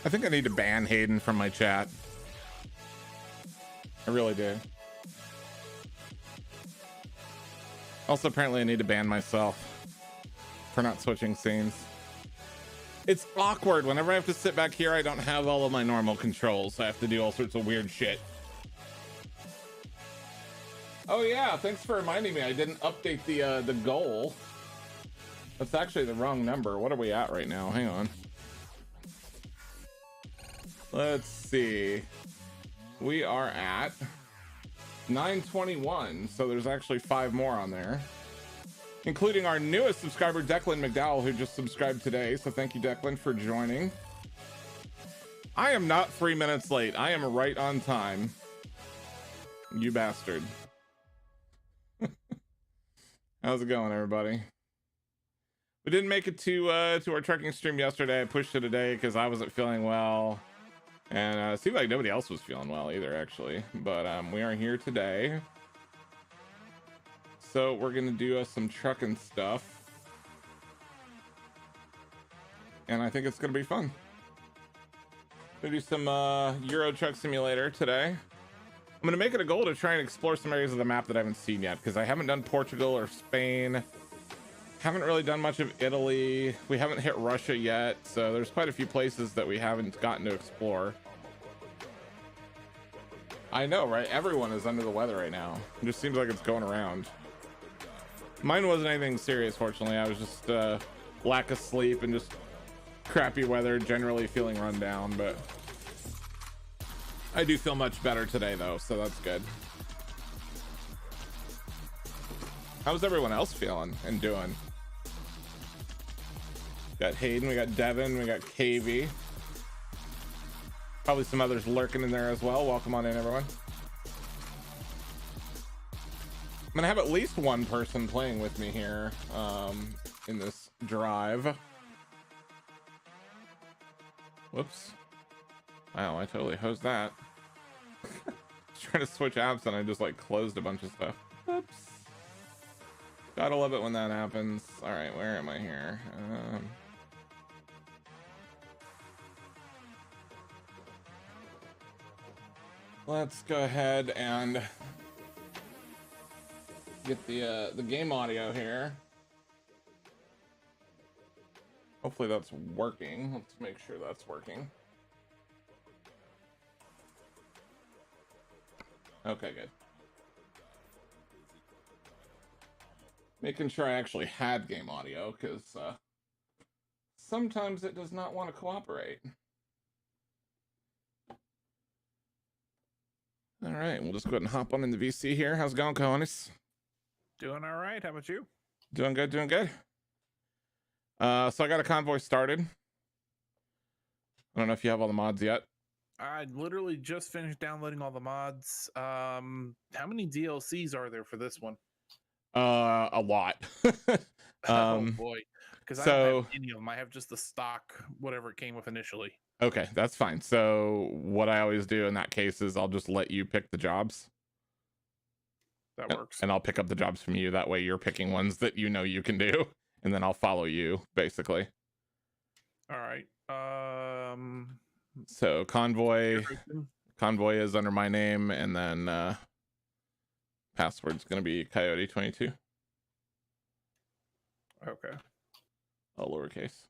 I think I need to ban Hayden from my chat. I really do. Also, apparently I need to ban myself for not switching scenes. It's awkward. Whenever I have to sit back here, I don't have all of my normal controls. I have to do all sorts of weird shit. Oh yeah, thanks for reminding me. I didn't update the goal. That's actually the wrong number. What are we at right now? Hang on. Let's see. We are at 921, so there's actually 5 more on there, including our newest subscriber, Declan McDowell, who just subscribed today. So thank you, Declan, for joining. I am not 3 minutes late. I am right on time. You bastard. How's it going, everybody? We didn't make it to our trekking stream yesterday. I pushed it today because I wasn't feeling well, and it seemed like nobody else was feeling well either, actually. But we are here today, so we're gonna do some trucking stuff, and I think it's gonna be fun. We're gonna do some Euro Truck Simulator today. I'm gonna make it a goal to try and explore some areas of the map that I haven't seen yet, because I haven't done Portugal or Spain. Haven't really done much of Italy. We haven't hit Russia yet, so there's quite a few places that we haven't gotten to explore. I know, right? Everyone is under the weather right now. It just seems like it's going around. Mine wasn't anything serious, fortunately. I was just lack of sleep and just crappy weather, generally feeling run down, but I do feel much better today though, so that's good. How's everyone else feeling and doing? Got Hayden, we got Devin, we got KV. Probably some others lurking in there as well. Welcome on in, everyone. I'm gonna have at least one person playing with me here in this drive. Whoops. Wow, I totally hosed that. Trying to switch apps and I just like closed a bunch of stuff. Oops. Gotta love it when that happens. All right, where am I here? Let's go ahead and get the game audio here. Hopefully that's working. Let's make sure that's working. Okay, good. Making sure I actually had game audio, because sometimes it does not want to cooperate. All right, we'll just go ahead and hop on in the VC here. How's it going, Conis? Doing all right. How about you? Doing good, doing good. So I got a convoy started. I don't know if you have all the mods yet. I literally just finished downloading all the mods. How many DLCs are there for this one? A lot. Oh boy, because I don't have any of them. I have just the stock, whatever it came with initially. Okay, that's fine. So what I always do in that case is I'll just let you pick the jobs. That works. And I'll pick up the jobs from you. That way you're picking ones that you know you can do, and then I'll follow you, basically. All right. So convoy is under my name, and then password's gonna be Coyote22. Okay. All lowercase.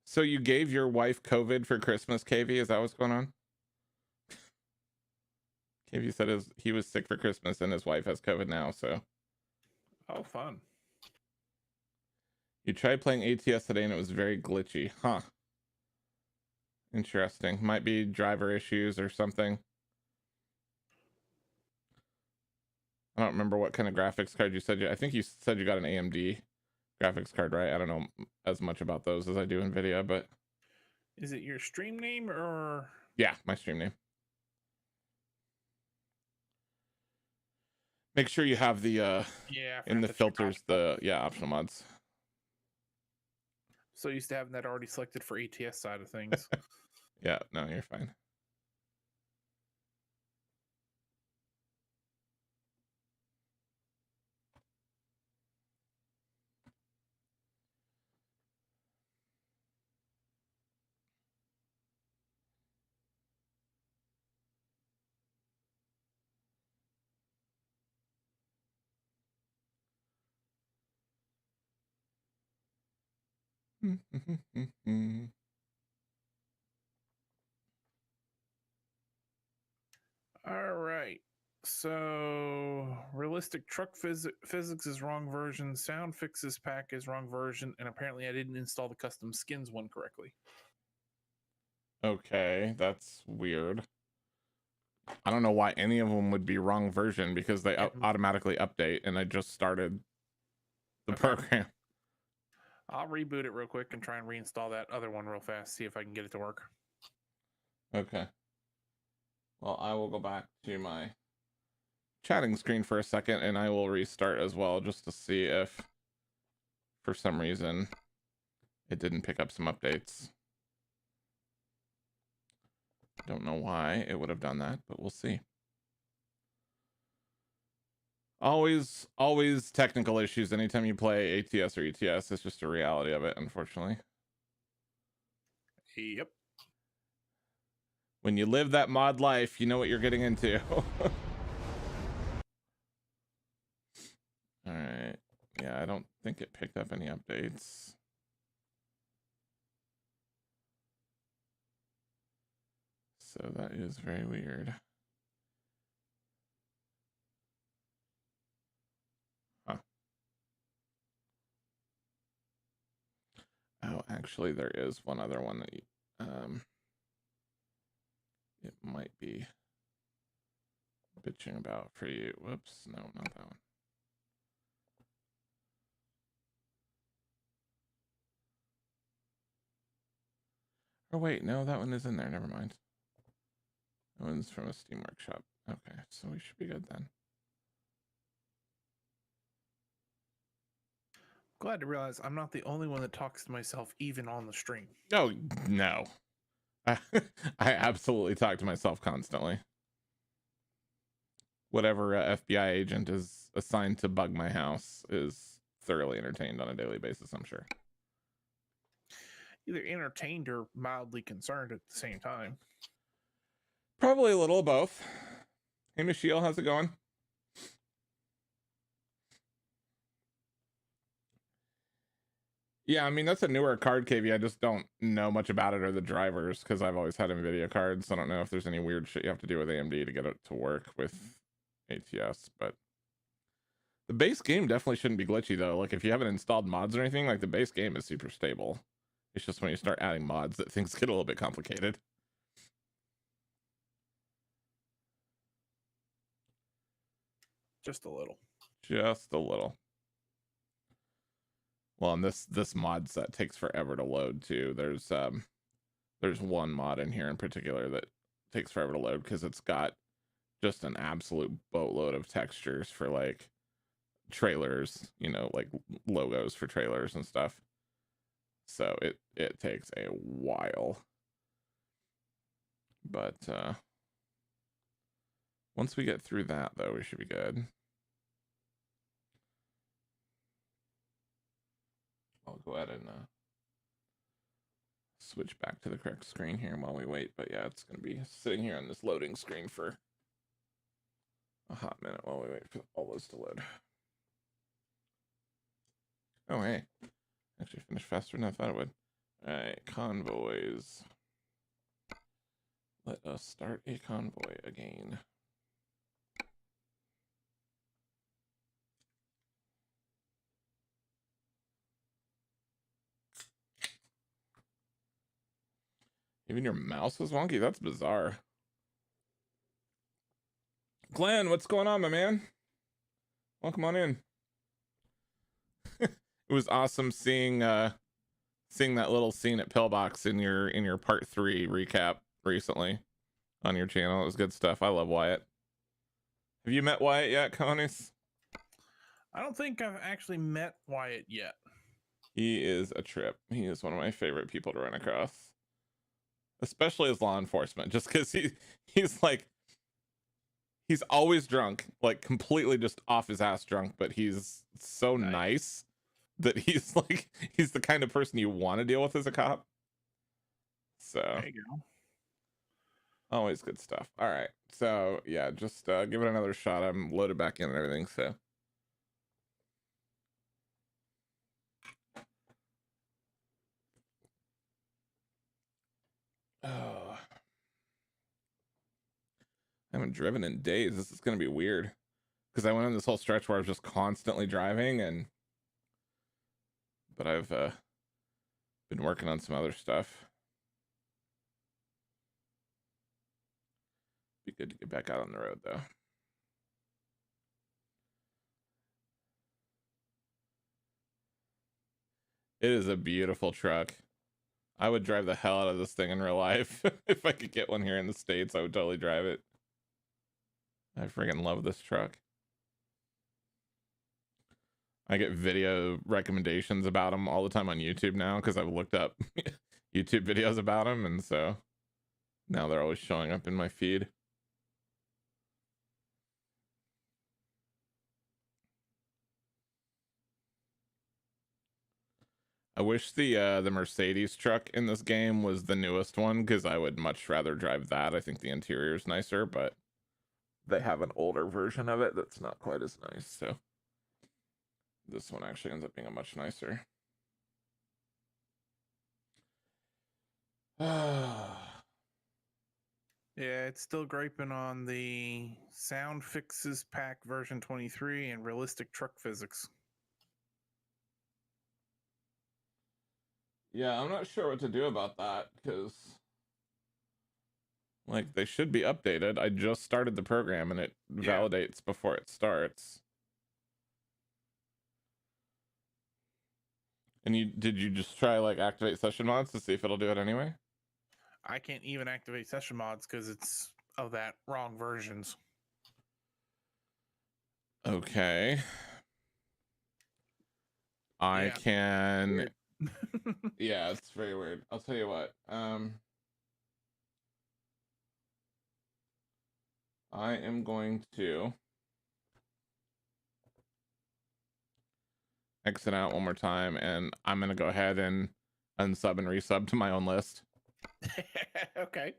So you gave your wife COVID for Christmas, KV? Is that what's going on? KV said he was sick for Christmas and his wife has COVID now, so. Oh, fun. You tried playing ATS today and it was very glitchy. Huh. Interesting. Might be driver issues or something. I don't remember what kind of graphics card you said. I think you said you got an AMD graphics card, right? I don't know as much about those as I do NVIDIA, but. Is it your stream name or? Yeah, my stream name. Make sure you have the in the filters optional mods. So used to having that already selected for ATS side of things. Yeah, no, you're fine. All right. So, realistic truck physics is wrong version. Sound fixes pack is wrong version, and apparently I didn't install the custom skins one correctly. Okay, that's weird. I don't know why any of them would be wrong version because they automatically update, and I just started the program. I'll reboot it real quick and try and reinstall that other one real fast, see if I can get it to work. Okay. Well, I will go back to my chatting screen for a second, and I will restart as well just to see if for some reason it didn't pick up some updates. Don't know why it would have done that, but we'll see. Always technical issues anytime you play ATS or ETS. It's just a reality of it, unfortunately. Yep. When you live that mod life, you know what you're getting into. All right. Yeah, I don't think it picked up any updates. So that is very weird. Huh. Oh, actually, there is one other one that it might be bitching about for you. Whoops, no, not that one. Oh wait, no, that one is in there. Never mind. That one's from a Steam Workshop. Okay, so we should be good then. Glad to realize I'm not the only one that talks to myself even on the stream. Oh, no. I absolutely talk to myself constantly. Whatever FBI agent is assigned to bug my house is thoroughly entertained on a daily basis, I'm sure. Either entertained or mildly concerned at the same time. Probably a little of both. Hey, Michelle, how's it going? Yeah, I mean, that's a newer card, KV. I just don't know much about it or the drivers because I've always had NVIDIA cards. So I don't know if there's any weird shit you have to do with AMD to get it to work with ATS. But the base game definitely shouldn't be glitchy, though. Like, if you haven't installed mods or anything, like, the base game is super stable. It's just when you start adding mods that things get a little bit complicated. Just a little. Just a little. Well, and this mod set takes forever to load too. There's one mod in here in particular that takes forever to load because it's got just an absolute boatload of textures for like trailers, you know, like logos for trailers and stuff. So it takes a while. But once we get through that, though, we should be good. I'll go ahead and switch back to the correct screen here while we wait. But yeah, it's going to be sitting here on this loading screen for a hot minute while we wait for all those to load. Oh, hey. Actually finished faster than I thought it would. All right, convoys. Let us start a convoy again. Even your mouse is wonky? That's bizarre. Glenn, what's going on, my man? Welcome on in. It was awesome seeing seeing that little scene at Pillbox in your part 3 recap recently on your channel. It was good stuff. I love Wyatt. Have you met Wyatt yet, Conies? I don't think I've actually met Wyatt yet. He is a trip. He is one of my favorite people to run across, especially as law enforcement, just because he's like, he's always drunk, like completely just off his ass drunk, but he's so nice that he's like, he's the kind of person you want to deal with as a cop. So there you go. Always good stuff. All right, so yeah, just give it another shot. I'm loaded back in and everything, so haven't driven in days. This is going to be weird because I went on this whole stretch where I was just constantly driving, but I've been working on some other stuff. Be good to get back out on the road though. It is a beautiful truck. I would drive the hell out of this thing in real life. If I could get one here in the States, I would totally drive it. I freaking love this truck. I get video recommendations about them all the time on YouTube now because I've looked up YouTube videos about them, and so now they're always showing up in my feed. I wish the Mercedes truck in this game was the newest one because I would much rather drive that. I think the interior is nicer, but they have an older version of it that's not quite as nice. So this one actually ends up being a much nicer. Yeah, it's still griping on the sound fixes pack version 23 and realistic truck physics. Yeah, I'm not sure what to do about that because, like, they should be updated. I just started the program and it validates before it starts. And did you just try like activate session mods to see if it'll do it anyway? I can't even activate session mods because it's of that wrong versions. Okay. I can. Yeah, it's very weird. I'll tell you what. I am going to exit out one more time, and I'm gonna go ahead and unsub and resub to my own list. Okay.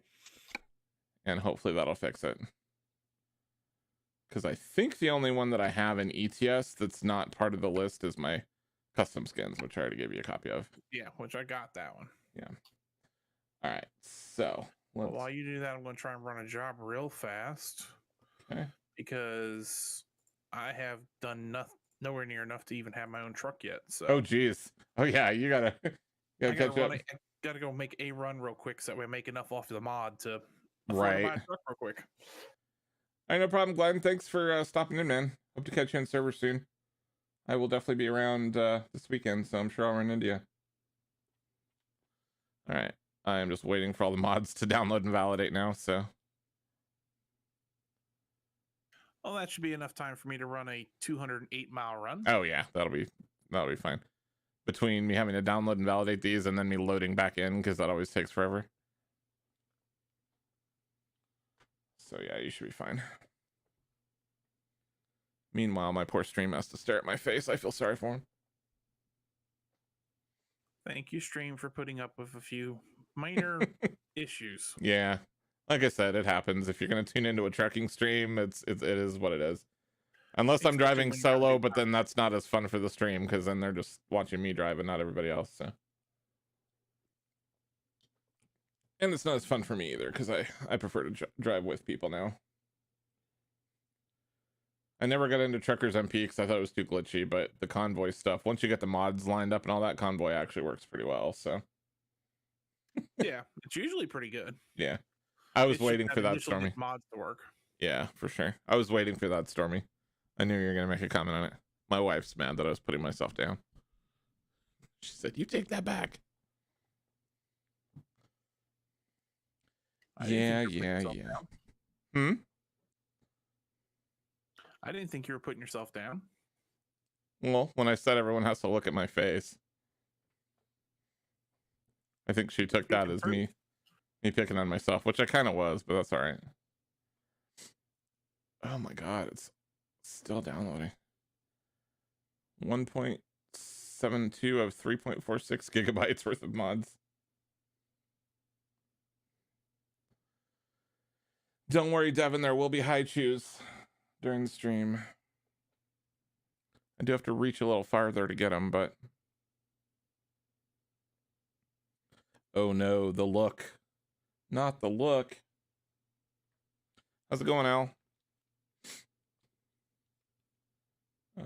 And hopefully that'll fix it. Because I think the only one that I have in ETS that's not part of the list is my custom skins, which I already gave you a copy of. Yeah, which I got that one. Yeah. All right. So well, while you do that, I'm going to try and run a job real fast. Okay. Because I have done nowhere near enough to even have my own truck yet. So. Oh geez. Oh yeah. You gotta catch up. I gotta go make a run real quick so that way I make enough off the mod to buy a truck real quick. All right, no problem, Glenn. Thanks for stopping in, man. Hope to catch you on server soon. I will definitely be around this weekend, so I'm sure I'll run into you. All right. I am just waiting for all the mods to download and validate now, so. Well, that should be enough time for me to run a 208-mile run. Oh yeah, that'll be fine. Between me having to download and validate these and then me loading back in, because that always takes forever. So yeah, you should be fine. Meanwhile, my poor stream has to stare at my face. I feel sorry for him. Thank you, stream, for putting up with a few minor issues. Yeah. Like I said, it happens. If you're going to tune into a trucking stream, it is what it is. Unless I'm driving solo, but then that's not as fun for the stream because then they're just watching me drive and not everybody else. So. And it's not as fun for me either because I prefer to drive with people now. I never got into Truckers MP because I thought it was too glitchy, but the convoy stuff, once you get the mods lined up and all that, convoy actually works pretty well. So. Yeah, it's usually pretty good. Yeah. I was waiting for that, Stormy. Mods to work. Yeah, for sure. I was waiting for that, Stormy. I knew you were going to make a comment on it. My wife's mad that I was putting myself down. She said, "You take that back." Yeah. Hmm? I didn't think you were putting yourself down. Well, when I said everyone has to look at my face, I think she took that as me picking on myself, which I kind of was, but that's all right. Oh my god, it's still downloading. 1.72 of 3.46 gigabytes worth of mods. Don't worry, Devin, there will be high chews during the stream. I do have to reach a little farther to get them, but oh no, the look. Not the look. How's it going, Al? All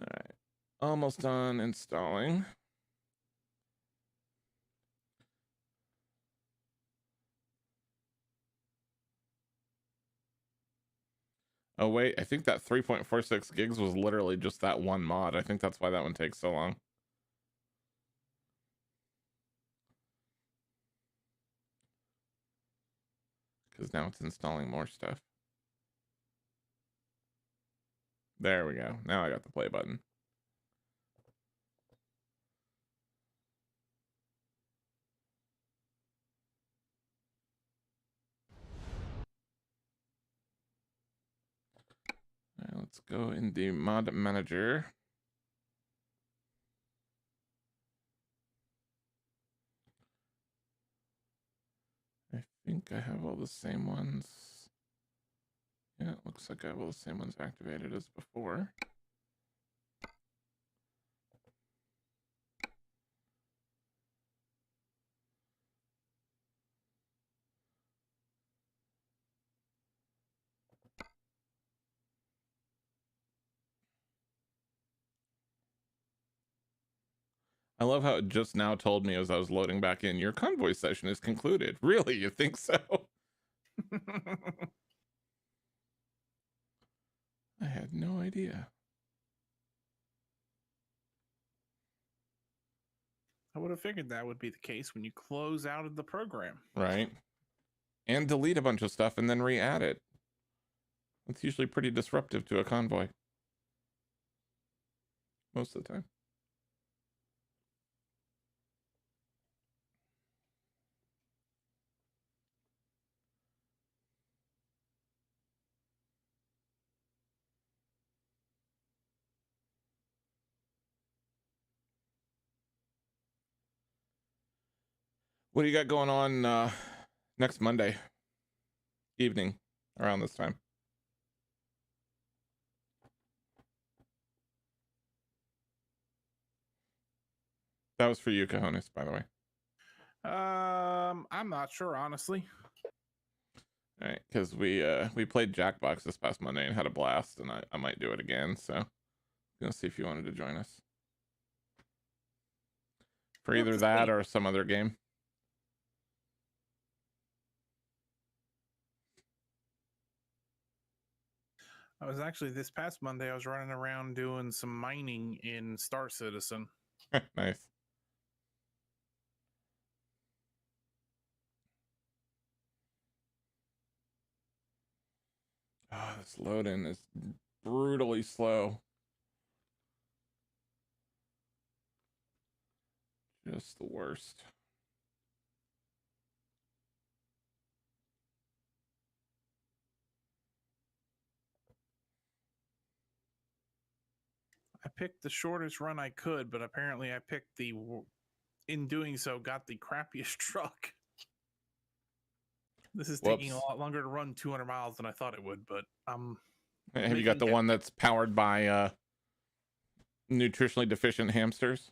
right, almost done installing. Oh wait, I think that 3.46 gigs was literally just that one mod. I think that's why that one takes so long. Because now it's installing more stuff. There we go. Now I got the play button. All right, let's go in the mod manager. I think I have all the same ones. Yeah, it looks like I have all the same ones activated as before. I love how it just now told me as I was loading back in, your convoy session is concluded. Really? You think so? I had no idea. I would have figured that would be the case when you close out of the program. Right. And delete a bunch of stuff and then re-add it. That's usually pretty disruptive to a convoy. Most of the time. What do you got going on next Monday evening around this time? That was for you, Cajones, by the way. I'm not sure, honestly. All right, because we played Jackbox this past Monday and had a blast, and I might do it again. So, I'm gonna see if you wanted to join us for either that or some other game. I was actually this past Monday. I was running around doing some mining in Star Citizen. Nice. Oh, this load-in is brutally slow. Just the worst. I picked the shortest run I could, but apparently I picked in doing so, got the crappiest truck. This is taking a lot longer to run 200 miles than I thought it would, but have you got the one that's powered by nutritionally deficient hamsters?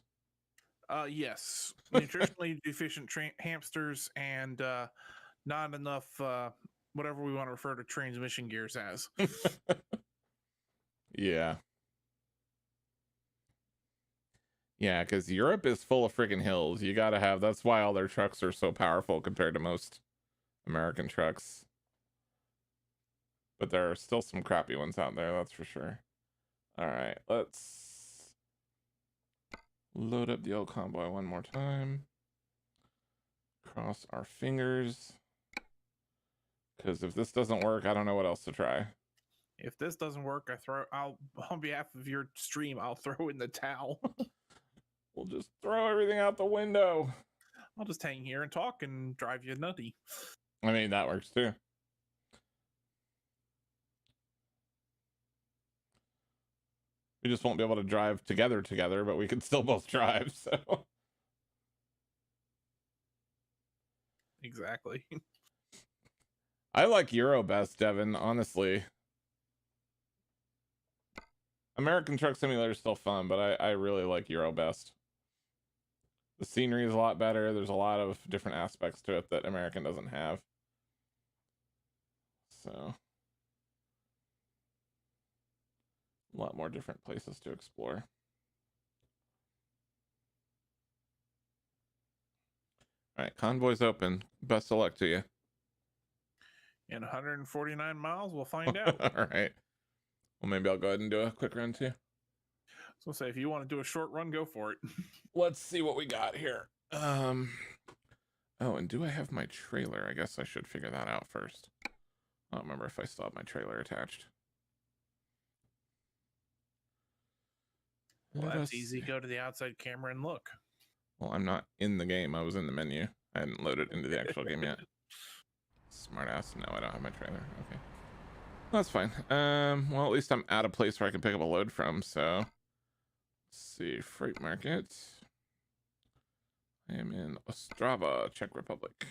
Yes, nutritionally deficient hamsters and not enough whatever we want to refer to transmission gears as. Yeah. Yeah, because Europe is full of freaking hills. You gotta have, that's why all their trucks are so powerful compared to most American trucks. But there are still some crappy ones out there, that's for sure. All right, let's load up the old convoy one more time. Cross our fingers. Because if this doesn't work, I don't know what else to try. If this doesn't work, I'll on behalf of your stream, I'll throw in the towel. We'll just throw everything out the window. I'll just hang here and talk and drive you nutty. I mean, that works too. We just won't be able to drive together, but we can still both drive, so. Exactly. I like Euro best, Devin, honestly. American Truck Simulator is still fun, but I really like Euro best. The scenery is a lot better. There's a lot of different aspects to it that American doesn't have. So, a lot more different places to explore. All right, convoy's open. Best of luck to you. In 149 miles, we'll find out. All right. Well, maybe I'll go ahead and do a quick run too. So say if you want to do a short run, go for it. Let's see what we got here. Oh, and do I have my trailer? I guess I should figure that out first. I don't remember if I still have my trailer attached. Well, that's easy. Go to the outside camera and look. Well, I'm not in the game. I was in the menu. I hadn't loaded into the actual game yet. Smart ass. No, I don't have my trailer. Okay. That's fine. Well, at least I'm at a place where I can pick up a load from, so let's see. Freight market. I am in Ostrava, Czech Republic.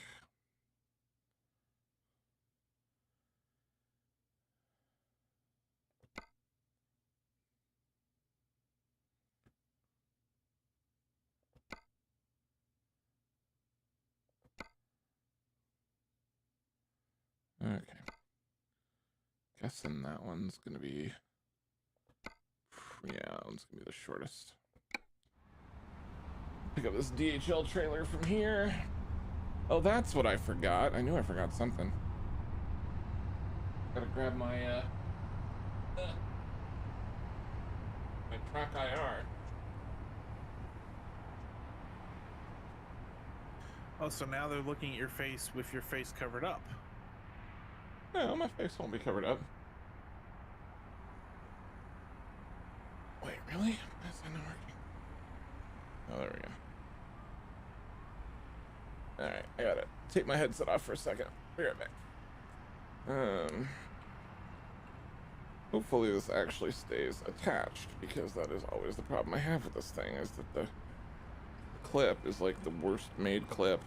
Okay. Guessing that one's gonna be, yeah, that one's gonna be the shortest. Pick up this DHL trailer from here. Oh, that's what I forgot. I knew I forgot something. Gotta grab my my track IR. Oh, so now they're looking at your face with your face covered up. No, my face won't be covered up. Wait, really? Why is that not working? Oh, there we go. Alright, I gotta take my headset off for a second. Be right back. Hopefully this actually stays attached, because that is always the problem I have with this thing, is that the clip is like the worst made clip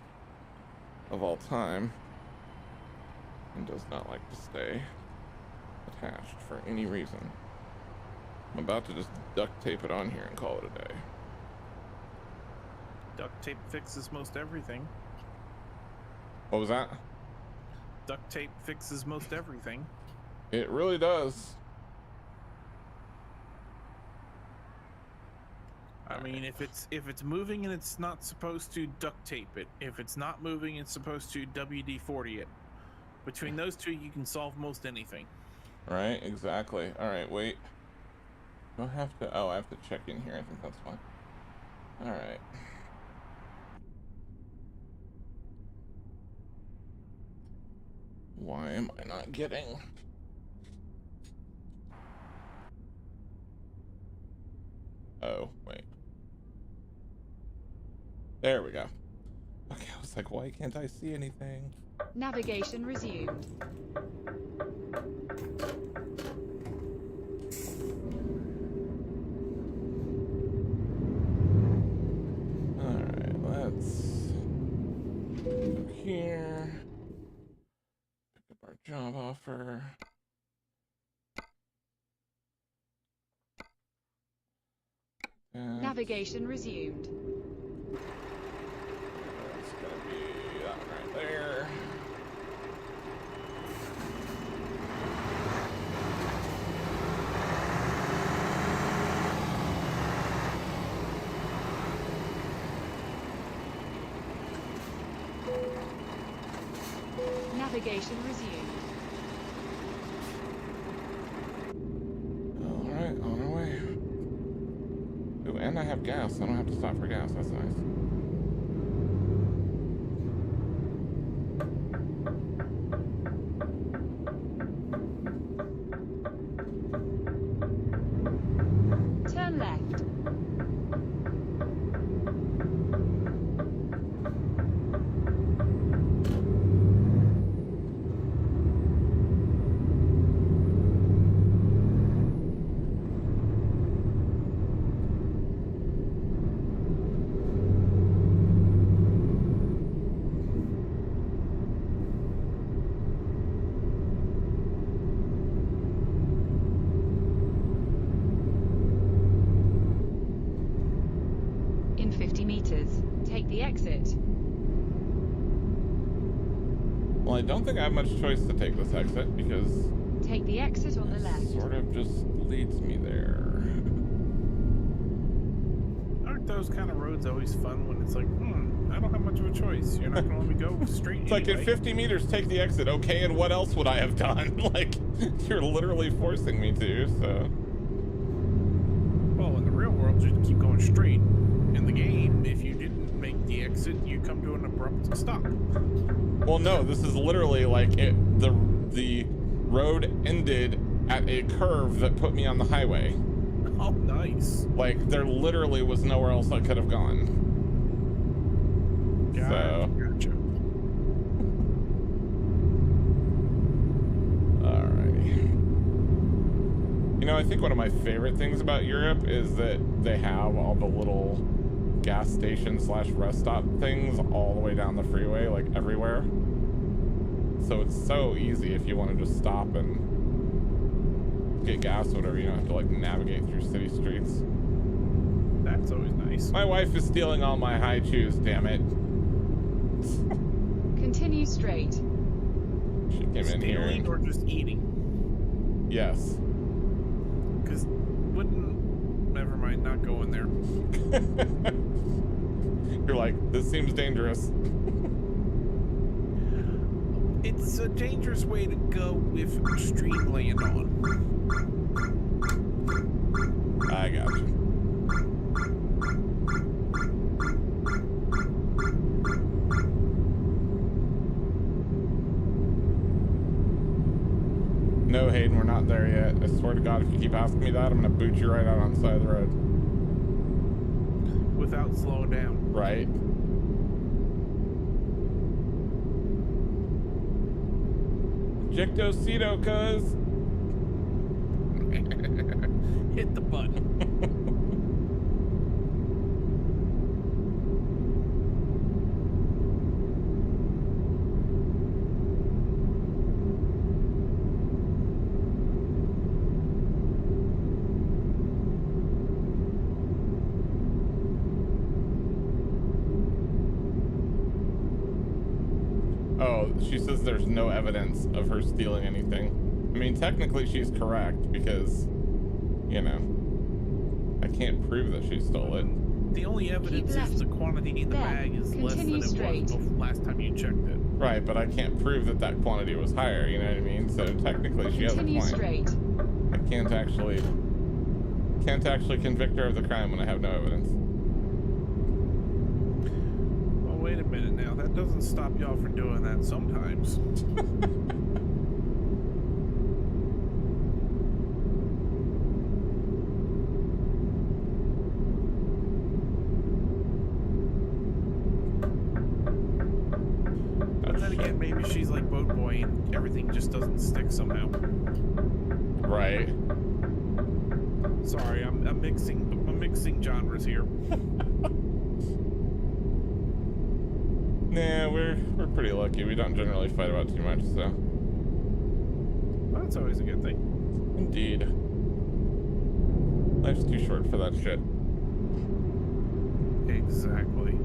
of all time and does not like to stay attached for any reason. I'm about to just duct tape it on here and call it a day. Duct tape fixes most everything. What was that? Duct tape fixes most everything. It really does. I mean, if it's moving and it's not supposed to, duct tape it. If it's not moving, it's supposed to WD-40 it. Between those two, you can solve most anything. Right, exactly. All right, wait. Do I have to? Oh, I have to check in here. I think that's fine. All right. Why am I not getting? Oh, wait. There we go. Okay, I was like, why can't I see anything? Navigation resumed. Alright, let's go here. Pick up our job offer. Navigation resumed. It's gonna be that one right there. Navigation resumed. Alright, on our way. Ooh, and I have gas. I don't have to stop for gas. That's nice. Turn left. 50 meters. Take the exit. Well, I don't think I have much choice to take this exit because Take the exit on the it left. sort of just leads me there. Aren't those kind of roads always fun when it's like, I don't have much of a choice. You're not going to let me go straight. It's like in anyway. 50 meters, take the exit. Okay, and what else would I have done? Like, you're literally forcing me to, so. Well, in the real world, you keep going straight. In the game, if you didn't make the exit, you come to an abrupt stop. Well, no, this is literally like the road ended at a curve that put me on the highway. Oh, nice. Like, there literally was nowhere else I could have gone. Gotcha. Alrighty. You know, I think one of my favorite things about Europe is that they have all the little gas station / rest stop things all the way down the freeway, like everywhere. So it's so easy if you want to just stop and get gas or whatever. You don't have to like navigate through city streets. That's always nice. My wife is stealing all my high chews, damn it. Continue straight. She came in here. Stealing or just eating? Yes. Because never mind, not going there. You're like, this seems dangerous. It's a dangerous way to go with stream laying on. I got you. No, Hayden, we're not there yet. I swear to God, if you keep asking me that, I'm gonna boot you right out on the side of the road. Without slowing down. Right? Ejectocito, cuz. Hit the button. Oh, she says there's no evidence of her stealing anything. I mean, technically she's correct because, you know, I can't prove that she stole it. The only evidence left. is the quantity in the There. bag is less than Continue it straight. was last time you checked it. Right, but I can't prove that that quantity was higher, you know what I mean? So technically she has a Continue point. straight. I can't actually convict her of the crime when I have no evidence. Well, wait a minute now. That doesn't stop y'all from doing that sometimes. But then again, maybe she's like Boat Boy and everything just doesn't stick somehow. Right. Sorry, I'm mixing genres here. Nah, we're pretty lucky. We don't generally fight about too much, so. That's always a good thing. Indeed. Life's too short for that shit. Exactly.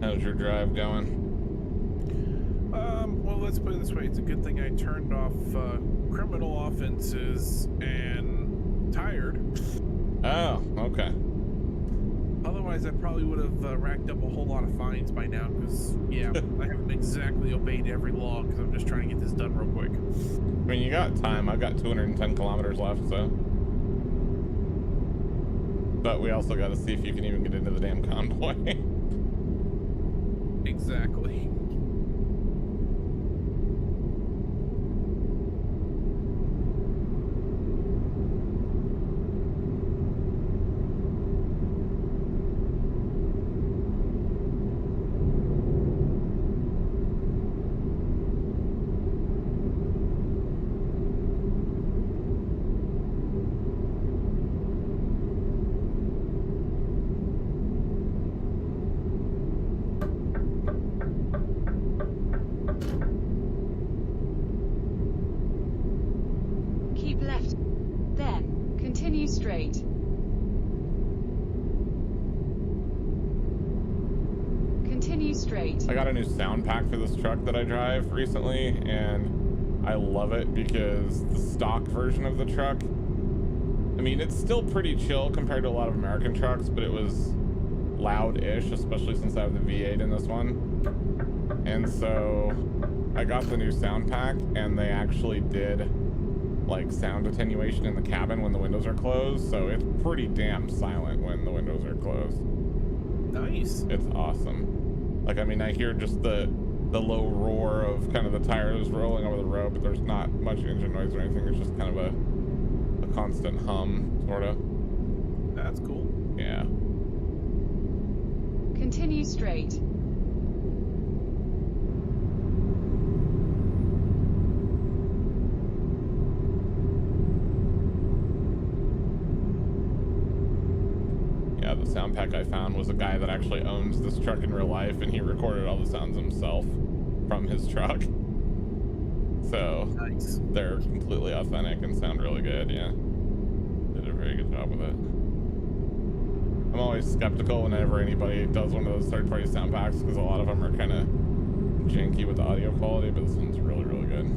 How's your drive going? Well, let's put it this way. It's a good thing I turned off criminal offenses and tired. Oh, okay. Otherwise, I probably would have racked up a whole lot of fines by now because, yeah, I haven't exactly obeyed every law because I'm just trying to get this done real quick. I mean, you got time. I've got 210 kilometers left, so. But we also got to see if you can even get into the damn convoy. Exactly. straight. Continue straight. I got a new sound pack for this truck that I drive recently, and I love it because the stock version of the truck, I mean, it's still pretty chill compared to a lot of American trucks, but it was loud-ish, especially since I have the V8 in this one. And so I got the new sound pack, and they actually did like sound attenuation in the cabin when the windows are closed, so it's pretty damn silent when the windows are closed. Nice. It's awesome. Like, I mean, I hear just the low roar of kind of the tires rolling over the road, but there's not much engine noise or anything. It's just kind of a constant hum, sort of. That's cool. Yeah. Continue straight. Yeah, the sound pack I found was a guy that actually owns this truck in real life, and he recorded all the sounds himself from his truck. So Nice. they're completely authentic and sound really good. Yeah, did a very good job with it. I'm always skeptical whenever anybody does one of those third-party sound packs, because a lot of them are kind of janky with the audio quality, but this one's really, really good.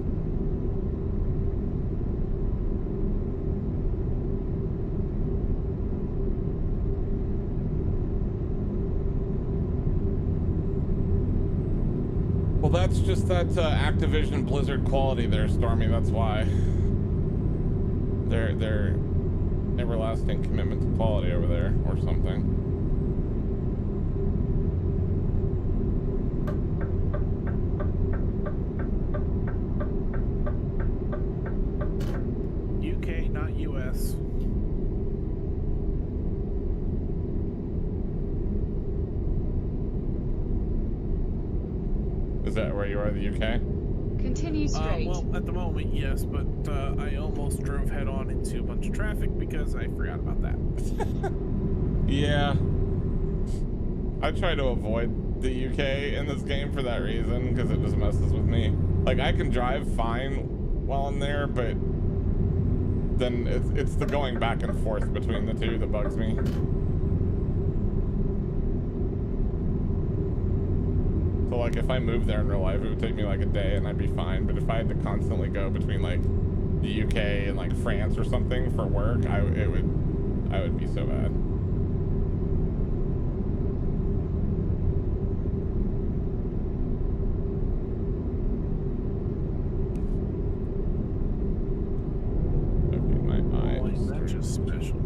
Well, that's just that Activision Blizzard quality there, Stormy. That's why. Their everlasting commitment to quality over there, or something. UK, not US. Is that where you are, the UK? Continue straight. Well, at the moment, yes, but I almost drove head on into a bunch of traffic because I forgot about that. Yeah. I try to avoid the UK in this game for that reason, because it just messes with me. Like, I can drive fine while I'm there, but then it's the going back and forth between the two that bugs me. So like, if I moved there in real life, it would take me like a day and I'd be fine. But if I had to constantly go between like the UK and like France or something for work, I would be so bad. Okay, my eyes. That's just special.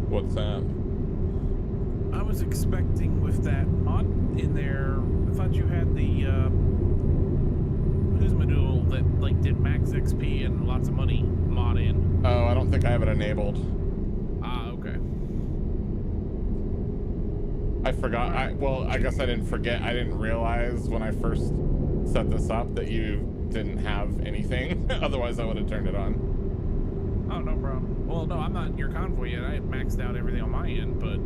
What's that? I was expecting with that mod in there, I thought you had the Huzmadoodle that like did max XP and lots of money mod in. Oh, I don't think I have it enabled. Ah, okay. I forgot. I guess I didn't forget. I didn't realize when I first set this up that you didn't have anything. Otherwise, I would have turned it on. Oh, no problem. Well, no, I'm not in your convoy yet. I had maxed out everything on my end, but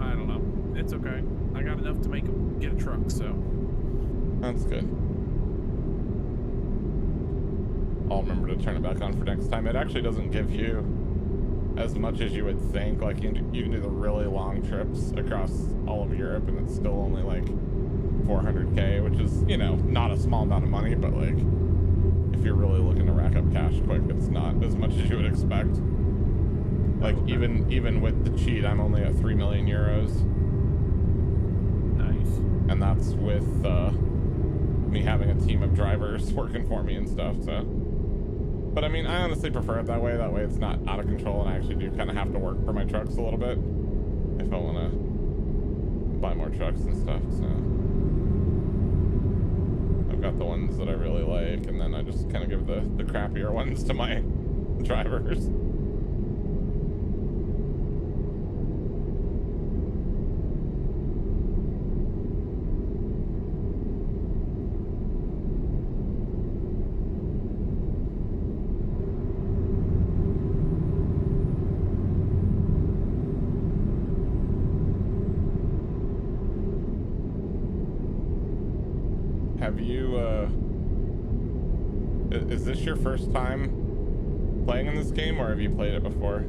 I don't know. It's okay. I got enough to make him get a truck, so. That's good. I'll remember to turn it back on for next time. It actually doesn't give you as much as you would think. Like, you can do the really long trips across all of Europe, and it's still only like 400k, which is, you know, not a small amount of money, but like, if you're really looking to rack up cash quick, it's not as much as you would expect. Like, even with the cheat, I'm only at 3 million euros. Nice. And that's with me having a team of drivers working for me and stuff, so. But I mean, I honestly prefer it that way. That way it's not out of control, and I actually do kind of have to work for my trucks a little bit if I want to buy more trucks and stuff, so. I've got the ones that I really like, and then I just kind of give the crappier ones to my drivers. Is this your first time playing in this game, or have you played it before?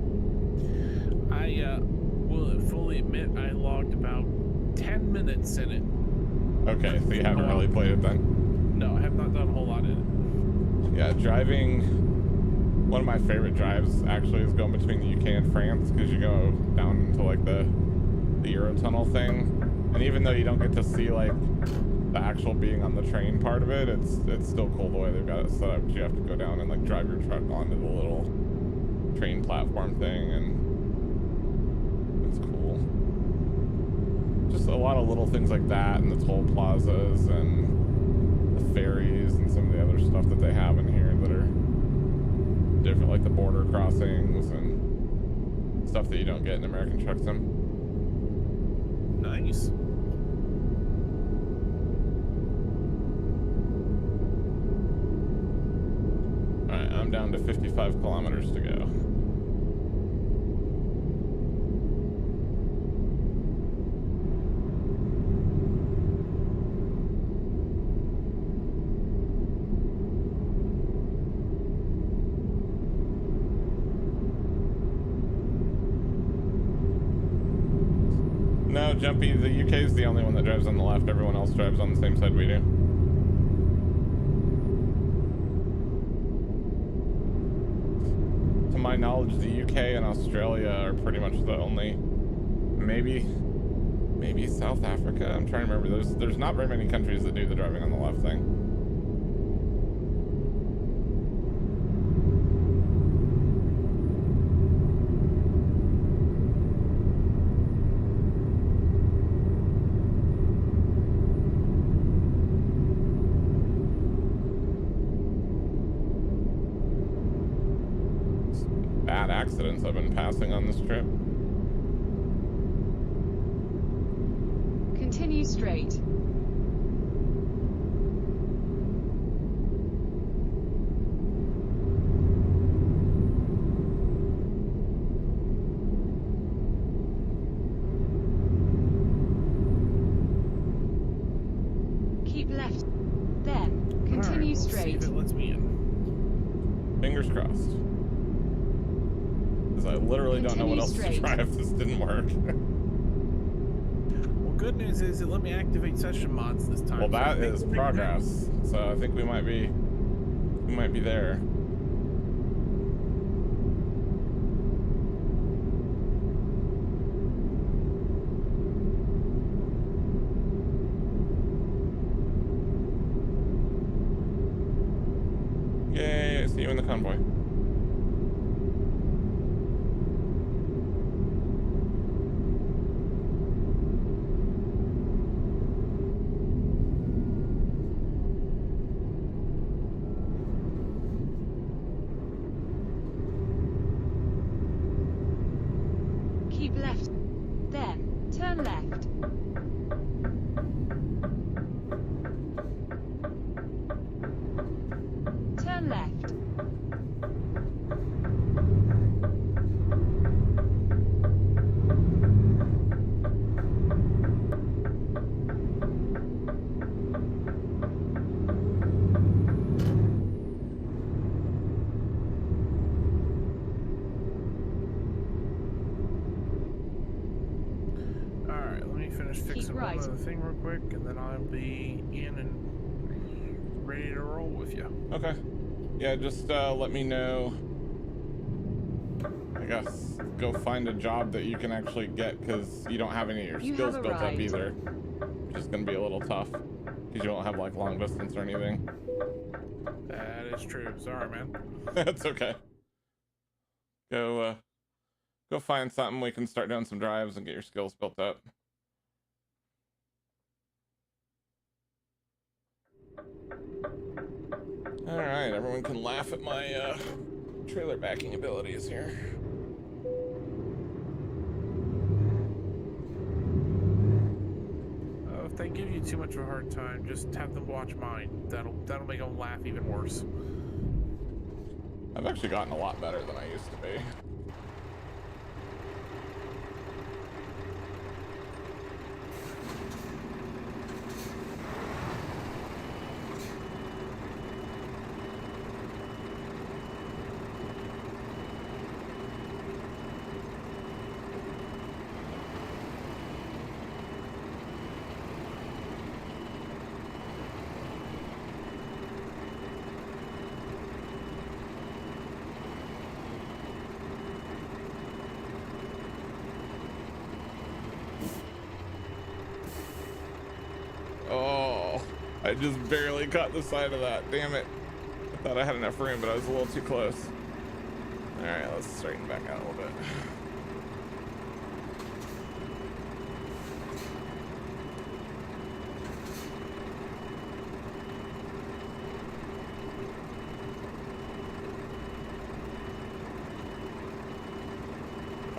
I will fully admit I logged about 10 minutes in it. Okay, so you haven't really played it then? No, I have not done a whole lot in it. Yeah, driving. One of my favorite drives actually is going between the UK and France, because you go down into like the Eurotunnel thing, and even though you don't get to see like the actual being on the train part of it, it's still cool the way they've got it set up. You have to go down and like drive your truck onto the little train platform thing, and it's cool. Just a lot of little things like that, and the toll plazas and the ferries and some of the other stuff that they have in here that are different, like the border crossings and stuff that you don't get in American Truck Sim. Nice. Alright, I'm down to 55 kilometers to go. No, Jumpy, the UK is the only one that drives on the left. Everyone else drives on the same side we do. To my knowledge, the UK and Australia are pretty much the only, maybe South Africa. I'm trying to remember. There's not very many countries that do the driving on the left thing. Accidents I've been passing on this trip. Continue straight. Keep left. Then continue straight. See if it lets me in. Fingers crossed. I literally don't know what else to try if this didn't work. Well, good news is it let me activate session mods this time. Well, that is progress. So I think we might be there. Yay, I see you in the convoy. Keep left. Then turn left. Turn left. Fixing one other thing real quick, and then I'll be in and ready to roll with you. Okay. Yeah, just let me know. I guess go find a job that you can actually get, because you don't have any of your skills built up either. Which is going to be a little tough, because you don't have like long distance or anything. That is true. Sorry, man. That's okay. Go find something. We can start doing some drives and get your skills built up. All right, everyone can laugh at my trailer backing abilities here. If they give you too much of a hard time, just have them watch mine. That'll make them laugh even worse. I've actually gotten a lot better than I used to be. I just barely caught the side of that. Damn it. I thought I had enough room, but I was a little too close. All right, let's straighten back out a little bit.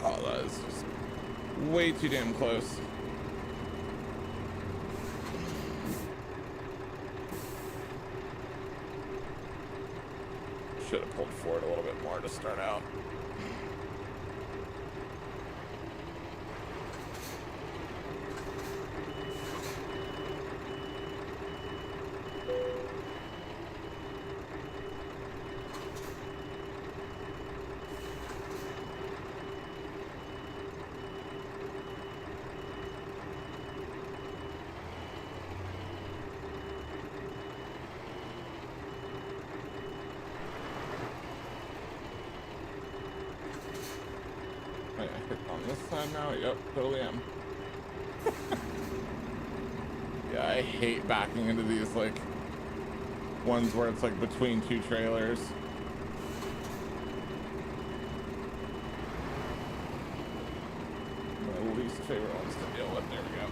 Oh, that is just way too damn close. Should have pulled forward a little bit more to start out. Now, yep, totally am. Yeah, I hate backing into these like ones where it's like between two trailers. My least favorite ones to deal with. There we go.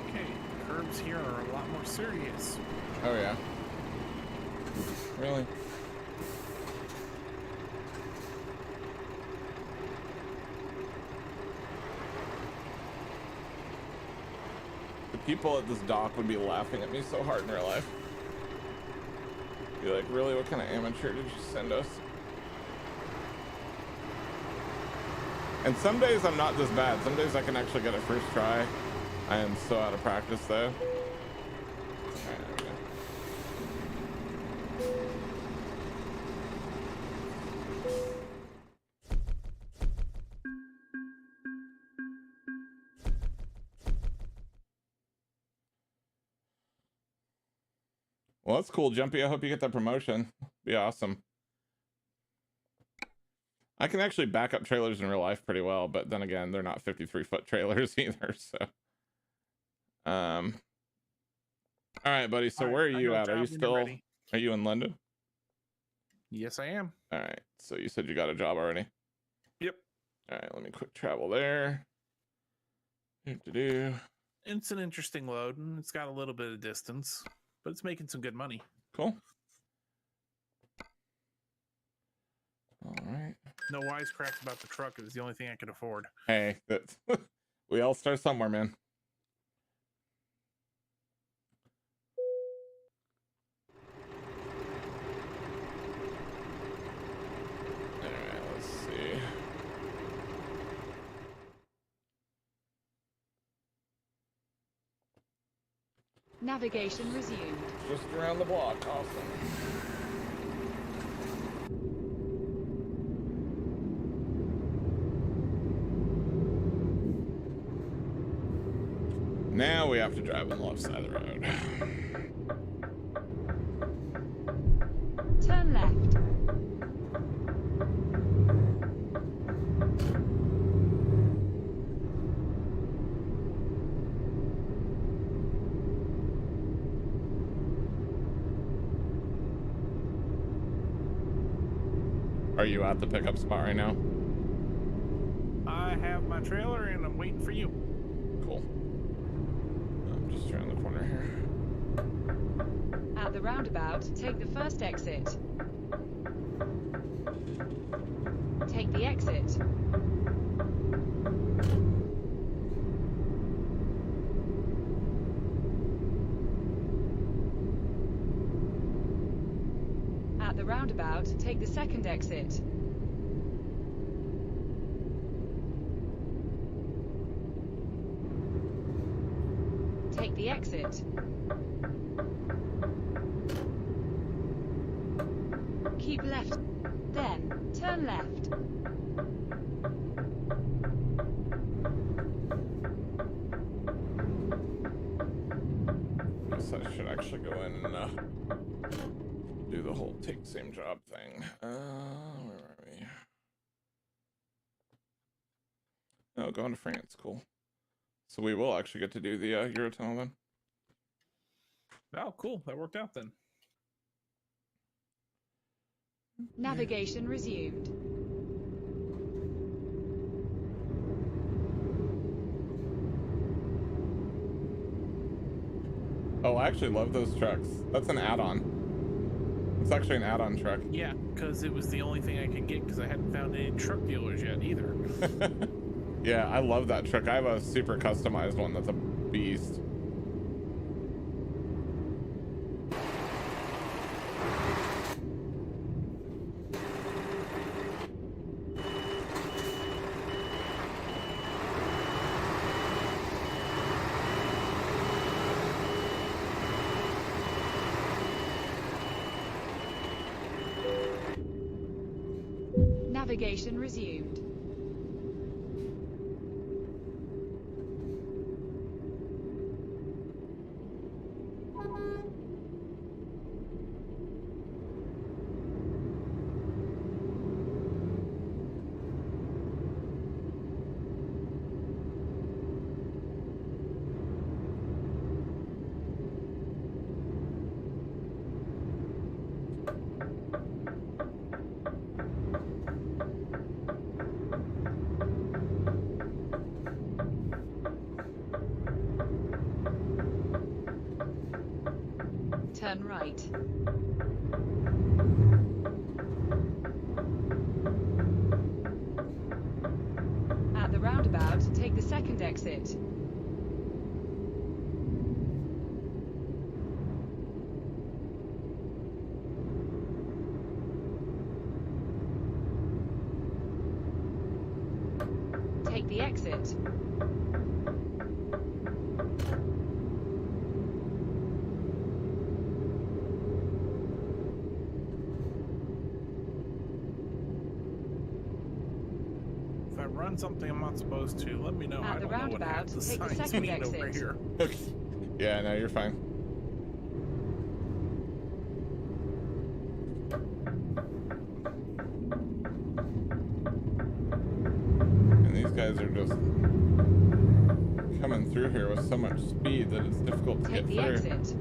Okay, curbs here are a lot more serious. Oh yeah. Really? People at this dock would be laughing at me so hard in real life. Be like, really, what kind of amateur did you send us? And some days I'm not this bad. Some days I can actually get it first try. I am so out of practice though. Alright, there we go. Well, that's cool, Jumpy. I hope you get that promotion. Be awesome. I can actually back up trailers in real life pretty well, but then again, they're not 53-foot trailers either, so. All right, buddy. So where are you at? Are you still, are you in London? Yes, I am. All right. So you said you got a job already? Yep. All right, let me quick travel there. It's an interesting load, and it's got a little bit of distance, but it's making some good money. Cool. All right. No wisecracks about the truck. It was the only thing I could afford. Hey, that's we all start somewhere, man. All right, let's see. Navigation resumed. Just around the block. Awesome. Now we have to drive on the left side of the road. Turn left. Are you at the pickup spot right now? I have my trailer, and I'm waiting for you. Cool. I'm just around the corner here. At the roundabout, take the first exit. Take the exit. At the roundabout, take the second exit. Take the exit. Keep left, then turn left. Guess I should actually go in and do the whole take same job thing. Where are we? Oh, going to France, cool. So we will actually get to do the Eurotunnel then. Oh, cool. That worked out then. Navigation resumed. Oh, I actually love those trucks. That's an add-on. It's actually an add-on truck. Yeah, because it was the only thing I could get because I hadn't found any truck dealers yet either. Yeah, I love that truck. I have a super customized one that's a beast. Navigation resumed. Turn right. At the roundabout, take the second exit. Take the exit. If I run something I'm not supposed to, let me know. At I the don't know what half roundabout, the take the signs second mean over exit. here. Yeah, no, you're fine. And these guys are just coming through here with so much speed that it's difficult to Take get the through. exit.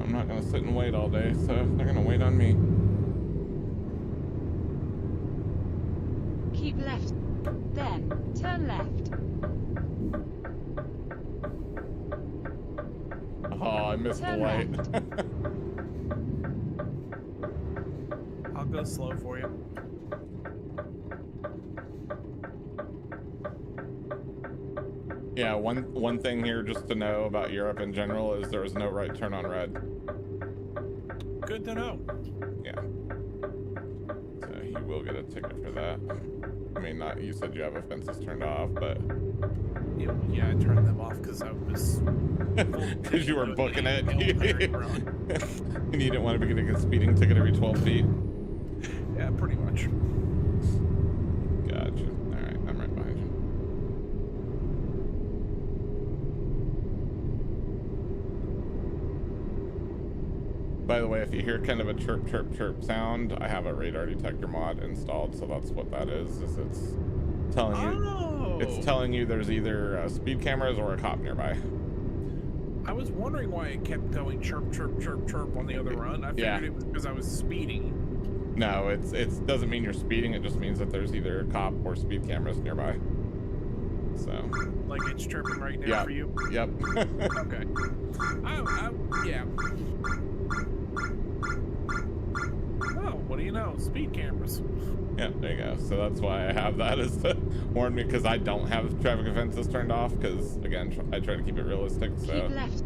I'm not gonna sit and wait all day, so they're gonna wait on me. Keep left. Then, turn left. Oh, I missed the Turn light. I'll go slow for you. Yeah, one thing here just to know about Europe in general is there is no right turn on red. Good to know. Yeah. So he will get a ticket for that. I mean, not, you said you have offenses turned off, but Yeah, I turned them off because I was because you were booking it. Wrong. And you didn't want to be getting a speeding ticket every 12 feet. Yeah, pretty much. Gotcha. All right, I'm right behind you. By the way, if you hear kind of a chirp, chirp, chirp sound, I have a radar detector mod installed, so that's what that is it's telling you. Oh. It's telling you there's either speed cameras or a cop nearby. I was wondering why it kept going chirp, chirp, chirp, chirp on the other run. I figured it was because I was speeding. No, it doesn't mean you're speeding. It just means that there's either a cop or speed cameras nearby. So. Like it's chirping right now Yep. for you? Yep. Okay. Yeah. Oh, what do you know? Speed cameras. Yeah, there you go. So that's why I have that, is to warn me, because I don't have traffic offenses turned off, because again, I try to keep it realistic. So. Keep left.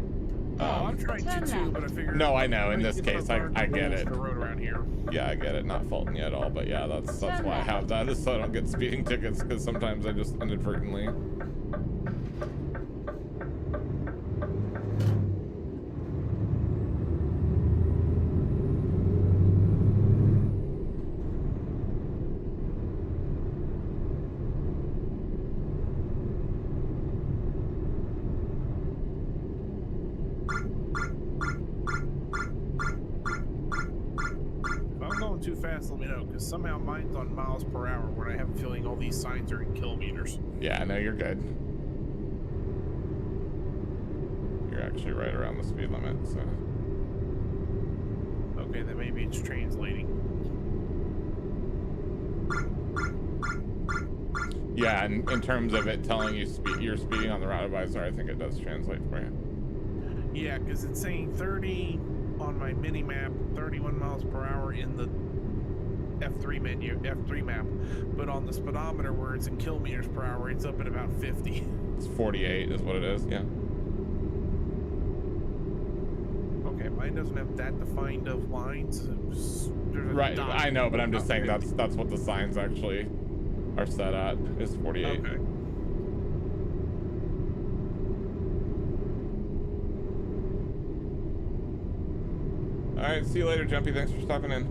Oh, I'm trying to Turn too, left. but I figured. No, I know. In this It's case, hard to I get roll it. The road around here. Yeah, I get it. Not faulting you at all, but yeah, that's why I have that, is so I don't get speeding tickets, because sometimes I just inadvertently. too fast, let me know, because somehow mine's on miles per hour when I have a feeling all these signs are in kilometers. Yeah, no, you're good. You're actually right around the speed limit, so. Okay, then maybe it's translating. Yeah, and in terms of it telling you you're speeding on the route advisor, I think it does translate for you. Yeah, because it's saying 30 on my mini map, 31 miles per hour in the F3 menu, F3 map, but on the speedometer where it's in kilometers per hour, it's up at about 50. It's 48 is what it is, yeah. Okay, mine doesn't have that defined of lines. There's a Right, dot. I know, but I'm just saying that's what the signs actually are set at, is 48. Okay. All right, see you later, Jumpy. Thanks for stopping in.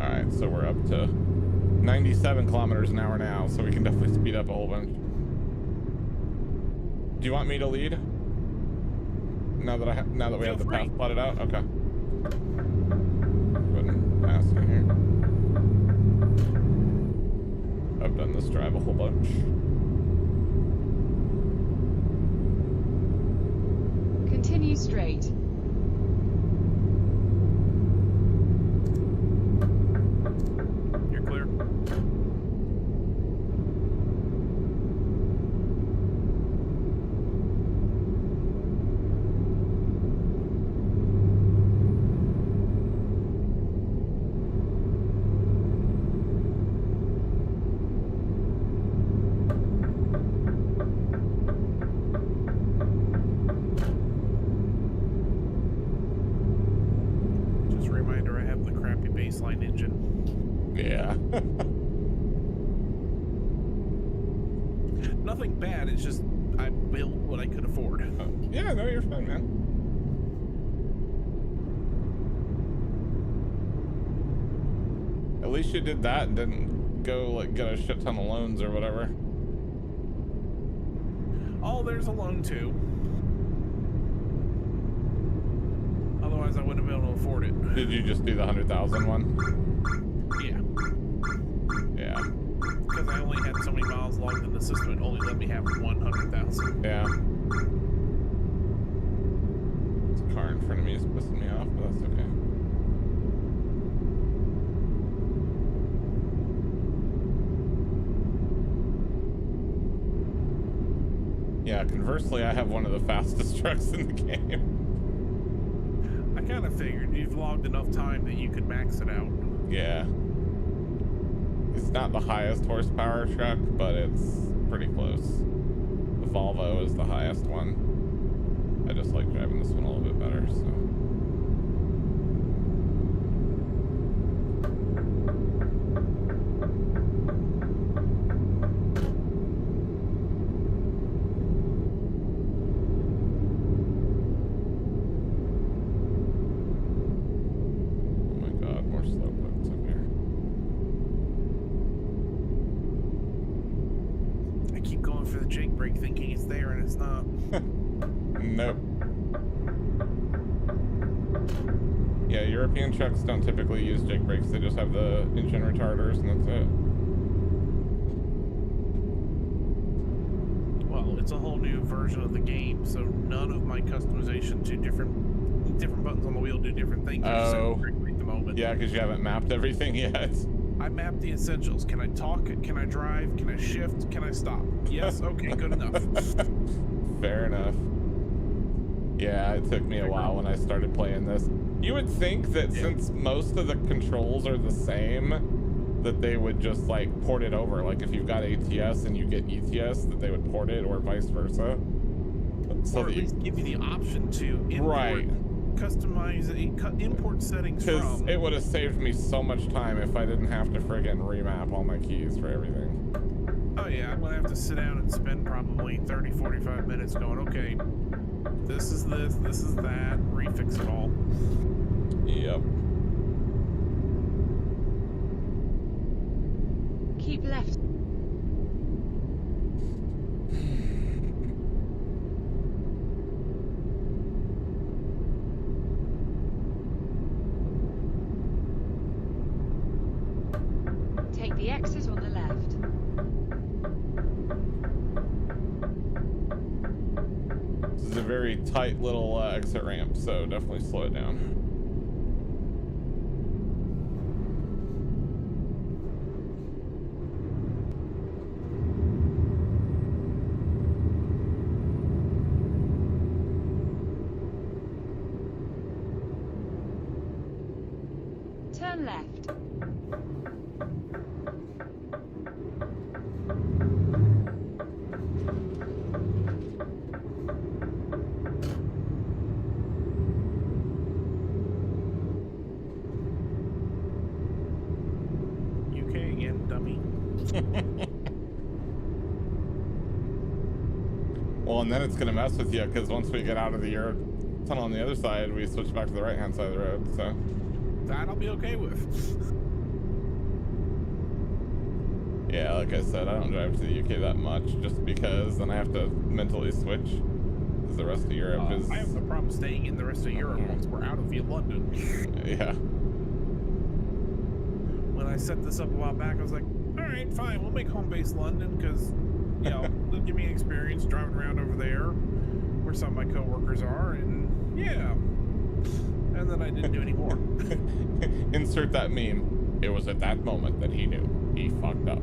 All right, so we're up to 97 kilometers an hour now, so we can definitely speed up a whole bunch. Do you want me to lead? Now that we have the path plotted out? Okay. Go ahead and pass in here. I've done this drive a whole bunch. Continue straight. You're clear. Just a reminder, I have the crappy baseline engine. Yeah. Nothing bad, it's just I built what I could afford. Yeah, no, you're fine, man. At least you did that and didn't go like get a shit ton of loans or whatever. Oh, there's a loan too. Otherwise, I wouldn't have been able to afford it. Did you just do the 100,000 one? Yeah, Yeah. because I only had so many miles logged in the system, it only let me have 100,000. Yeah. This car in front of me is pissing me off, but that's okay. Yeah, conversely, I have one of the fastest trucks in the game. I kind of figured you've logged enough time that you could max it out. Yeah. It's not the highest horsepower truck, but it's pretty close. The Volvo is the highest one. I just like driving this one a little bit better, so. Oh my god, more slow puts up here. I keep going for the Jake brake thinking it's there and it's not. Nope. Yeah, European trucks don't typically use Jake brakes, they just have the engine retarders and that's it. Well, it's a whole new version of the game, so none of my customization to different buttons on the wheel do different things. They're just Oh. set correctly at the moment. Yeah, because you haven't mapped everything yet. I mapped the essentials. Can I talk? Can I drive? Can I shift? Can I stop? Yes. Okay. Good enough. Fair enough. Yeah, it took me a while when I started playing this. You would think that since most of the controls are the same, that they would just like port it over. Like if you've got ATS and you get ETS, that they would port it, or vice versa. So Or that at least give you the option to import, right, customize, import settings because from. it would have saved me so much time if I didn't have to friggin' remap all my keys for everything. Oh yeah, I'm gonna have to sit down and spend probably 30-45 minutes going, okay, this is this is that, refix it all. Yep. Keep left. very tight little exit ramp, so definitely slow it down. Turn left. UK again, dummy. Well, and then it's gonna mess with you because once we get out of the Euro tunnel on the other side, we switch back to the right hand side of the road. So That I'll be okay with. yeah, like I said, I don't drive to the UK that much just because then I have to mentally switch because the rest of Europe is. I have no problem staying in the rest of Europe once we're out of via London. Yeah. When I set this up a while back, I was like, all right, fine, we'll make home base London because, you know, it'll give me experience driving around over there where some of my coworkers are, and yeah. And then I didn't do any more. Insert that meme. It was at that moment that he knew he fucked up.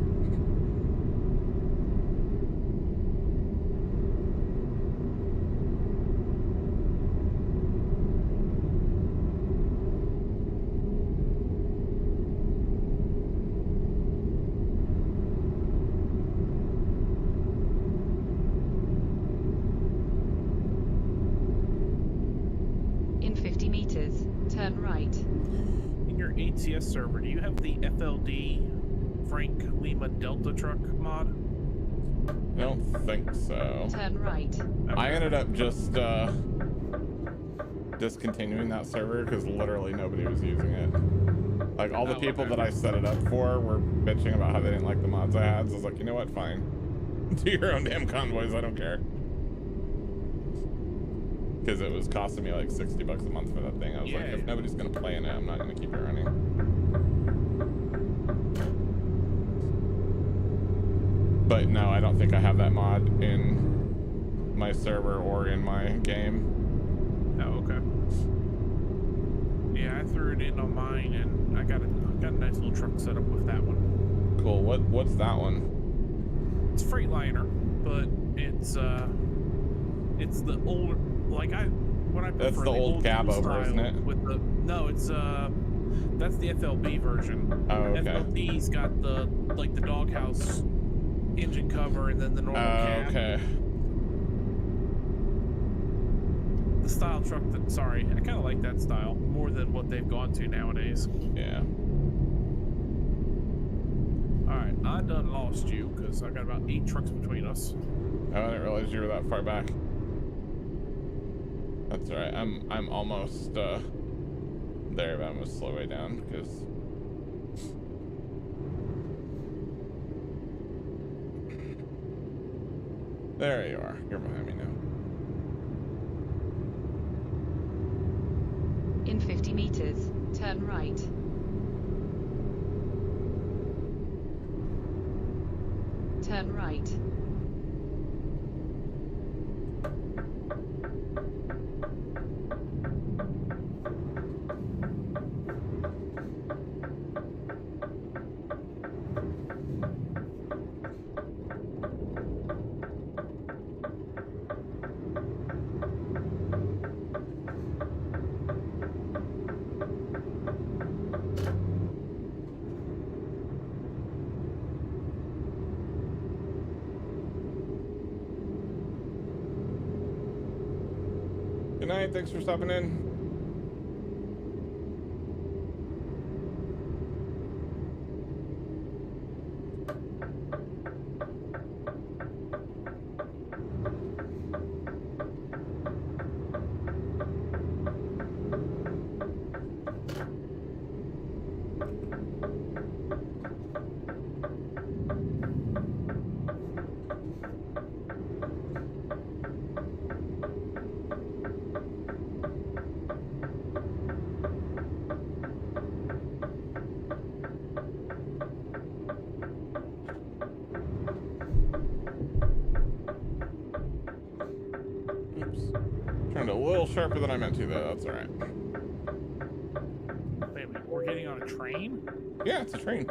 In 50 meters, turn right. In your ATS server, do you have the FLD Frank Lima Delta truck mod? I don't think so. Turn right. I ended up just discontinuing that server because literally nobody was using it. Like all the people that I set it up for were bitching about how they didn't like the mods I had. So I was like, you know what? Fine. Do your own damn convoys. I don't care. Because it was costing me like $60 a month for that thing. I was like, if nobody's gonna play in it, I'm not gonna keep it running. But no, I don't think I have that mod in my server or in my game. Oh, okay. Yeah, I threw it in on mine, and I got a nice little truck set up with that one. Cool. What's that one? It's Freightliner, but it's the older, like when I prefer That's the old cab over, style isn't it? With the it's that's the FLB version. Oh, okay. FLB's got the doghouse engine cover and then the normal cab. Okay. The style truck I kind of like that style more than what they've gone to nowadays. Yeah. All right, I done lost you because I got about 8 trucks between us. Oh, I didn't realize you were that far back. That's all right. I'm almost there, but I'm gonna slow way down because. There you are. You're behind me now. In 50 meters, turn right. Turn right. Good night. Thanks for stopping in. little sharper than I meant to, though. That's all right. Wait a minute, we're getting on a train? Yeah, it's a train.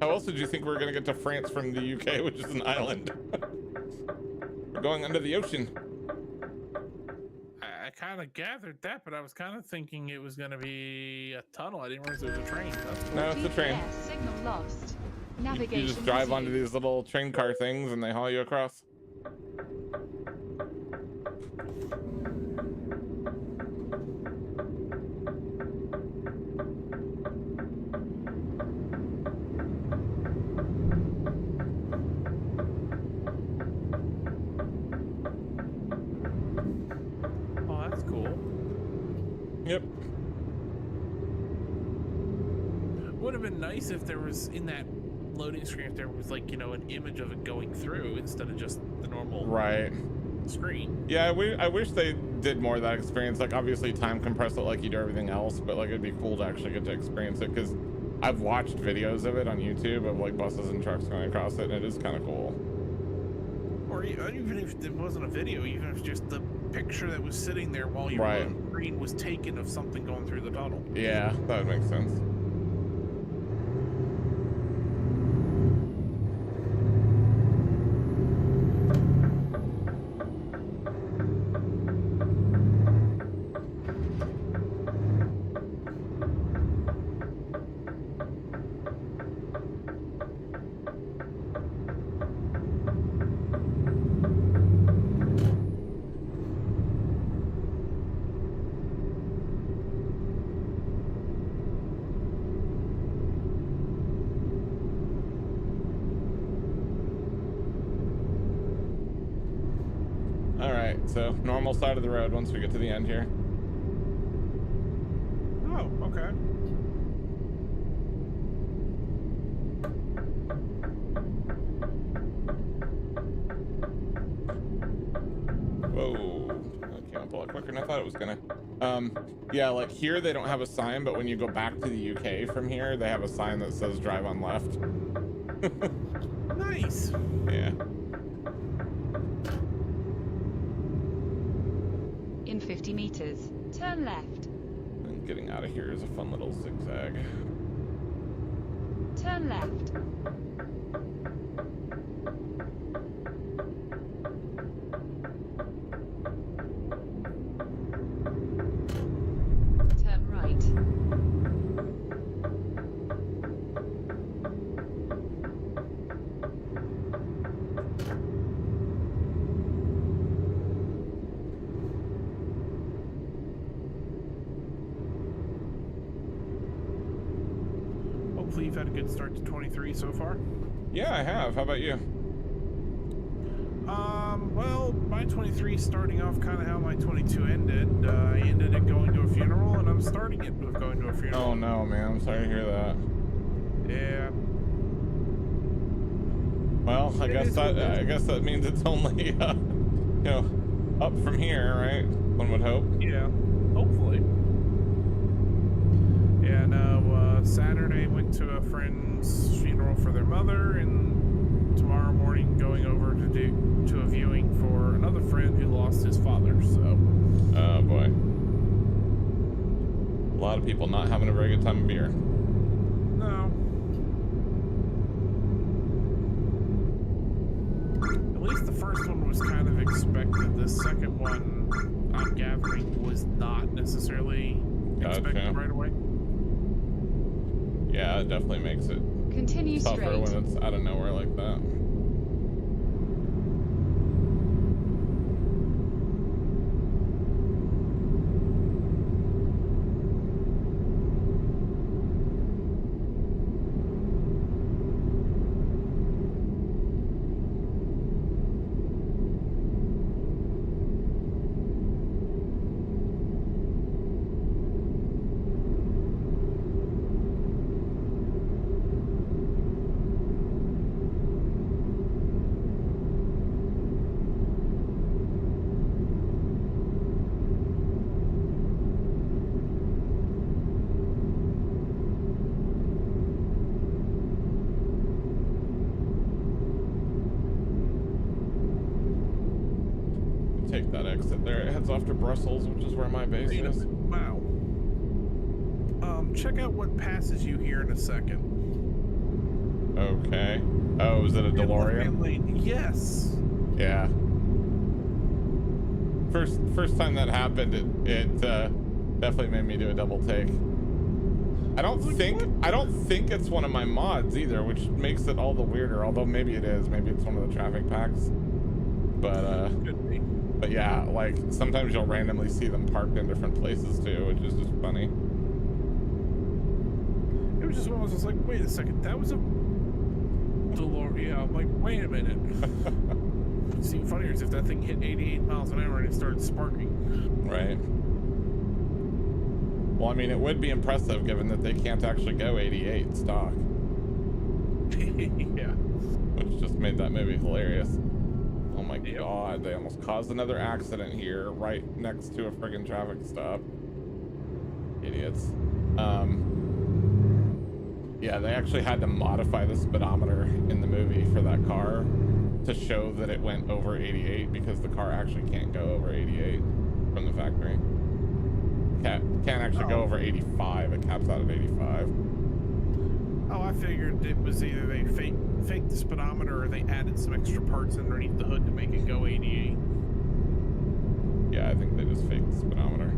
How else did you think we were gonna get to France from the UK, which is an island? We're going under the ocean. I kind of gathered that, but I was kind of thinking it was going to be a tunnel. I didn't realize it was a train. No, it's a train. GPS signal lost. Navigation You just drive onto resumed. these little train car things and they haul you across. Oh, that's cool. Yep. Would have been nice if there was in that loading screen, if there was like, you know, an image of it going through instead of just the normal Right. screen. Yeah, I wish they did more of that experience. Like, obviously time compress it like you do everything else, but like it'd be cool to actually get to experience it, because I've watched videos of it on YouTube of like buses and trucks going across it, and it is kind of cool. Or even if it wasn't a video, even if just the picture that was sitting there while your Right. loading screen was taken of something going through the tunnel. Yeah, that would make sense. All right, so normal side of the road once we get to the end here. Oh, okay. Whoa, that came up a lot quicker than I thought it was gonna. Yeah, like here they don't have a sign, but when you go back to the UK from here, they have a sign that says drive on left. Nice. Yeah. In 50 meters, turn left. And getting out of here is a fun little zigzag. Turn left. Turn right. Hopefully you've had a good start to 23 so far. Yeah, I have. How about you? Well, my 23 is starting off kind of how my 22 ended. I ended it going to a funeral, and I'm starting it with going to a funeral. Oh no, man. I'm sorry to hear that. Yeah. Well, I guess that means it's only you know, up from here, right? One would hope. Yeah. Hopefully. Yeah, no, Saturday went to a friend's funeral for their mother, and tomorrow morning going over to a viewing for another friend who lost his father, so. Oh boy. A lot of people not having a very good time of beer. No. At least the first one was kind of expected. The second one, I'm gathering, was not necessarily expected Gotcha. right away. Yeah, it definitely makes it Continue tougher straight. when it's out of nowhere like that. take that exit there. It heads off to Brussels, which is where my base is. Wow. Check out what passes you here in a second. Okay. Oh, is it a DeLorean? Yes. Yeah. First time that happened, it definitely made me do a double take. I don't think it's one of my mods either, which makes it all the weirder. Although maybe it is. Maybe it's one of the traffic packs. But Could be. But yeah, like sometimes you'll randomly see them parked in different places too, which is just funny. It was just when I was just like, wait a second, that was a DeLorean. Yeah, I'm like, wait a minute. What's even funnier is if that thing hit 88 miles an hour and it started sparking. Right. Well, I mean, it would be impressive given that they can't actually go 88 stock. Yeah. Which just made that movie hilarious. Oh my god, they almost caused another accident here right next to a friggin' traffic stop. Idiots. Yeah, they actually had to modify the speedometer in the movie for that car to show that it went over 88 because the car actually can't go over 88 from the factory. Can't actually go over 85. It caps out at 85. Oh, I figured it was either they faked the speedometer or they added some extra parts underneath the hood to make it go 88. Yeah, I think they just faked the speedometer.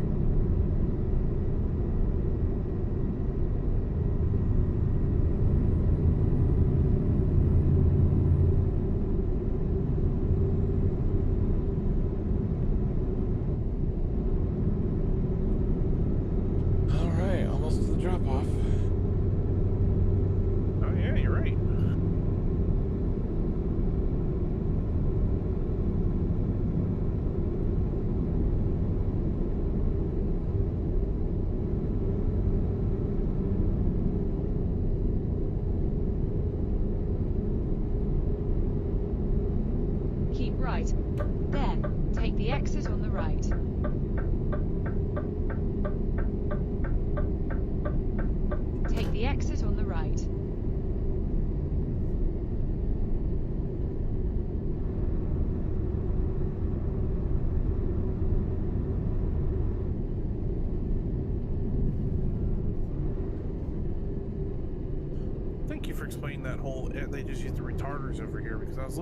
They just use the retarders over here because I was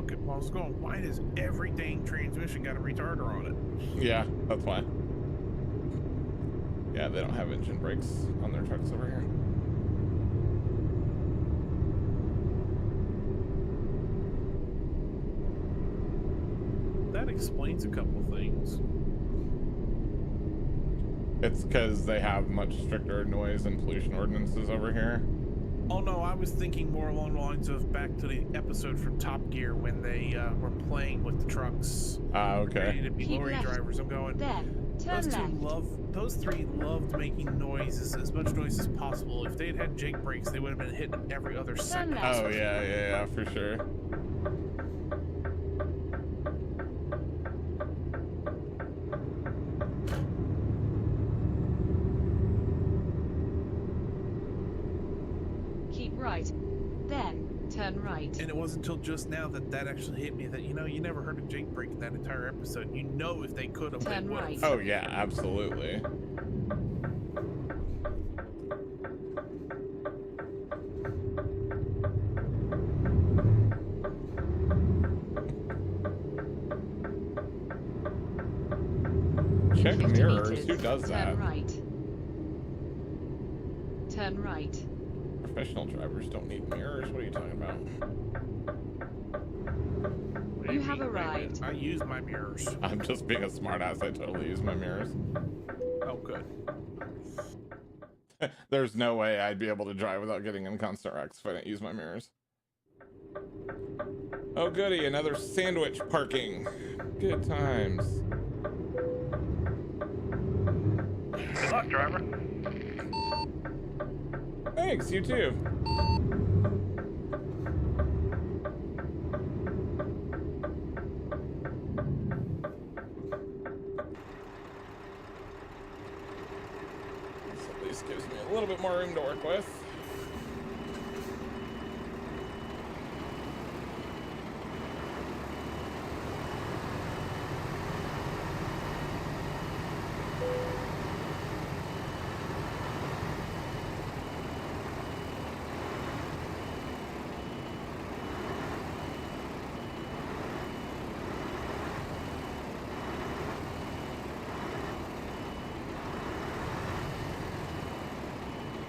going, why does every dang transmission got a retarder on it? Yeah, that's why. Yeah, they don't have engine brakes on their trucks over here. That explains a couple of things. It's because they have much stricter noise and pollution ordinances over here. Oh no, I was thinking more along the lines of back to the episode from Top Gear when they were playing with the trucks. Okay. Ready to be lorry drivers. I'm going. Those three loved making noises, as much noise as possible. If they had had Jake brakes, they would have been hitting every other second. Oh yeah, for sure. Turn right. And it wasn't until just now that actually hit me that, you never heard of Jake brake in that entire episode. If they could have, they would have. Right. Oh yeah, absolutely. Check mirrors. Who does that? Turn right. Turn right. Professional drivers don't need mirrors. What are you talking about? You have arrived. I use my mirrors. I'm just being a smartass. I totally use my mirrors. Oh, good. There's no way I'd be able to drive without getting in constant wrecks if I didn't use my mirrors. Oh goody, another sandwich parking. Good times. Good luck, driver. Thanks, you too. This at least gives me a little bit more room to work with.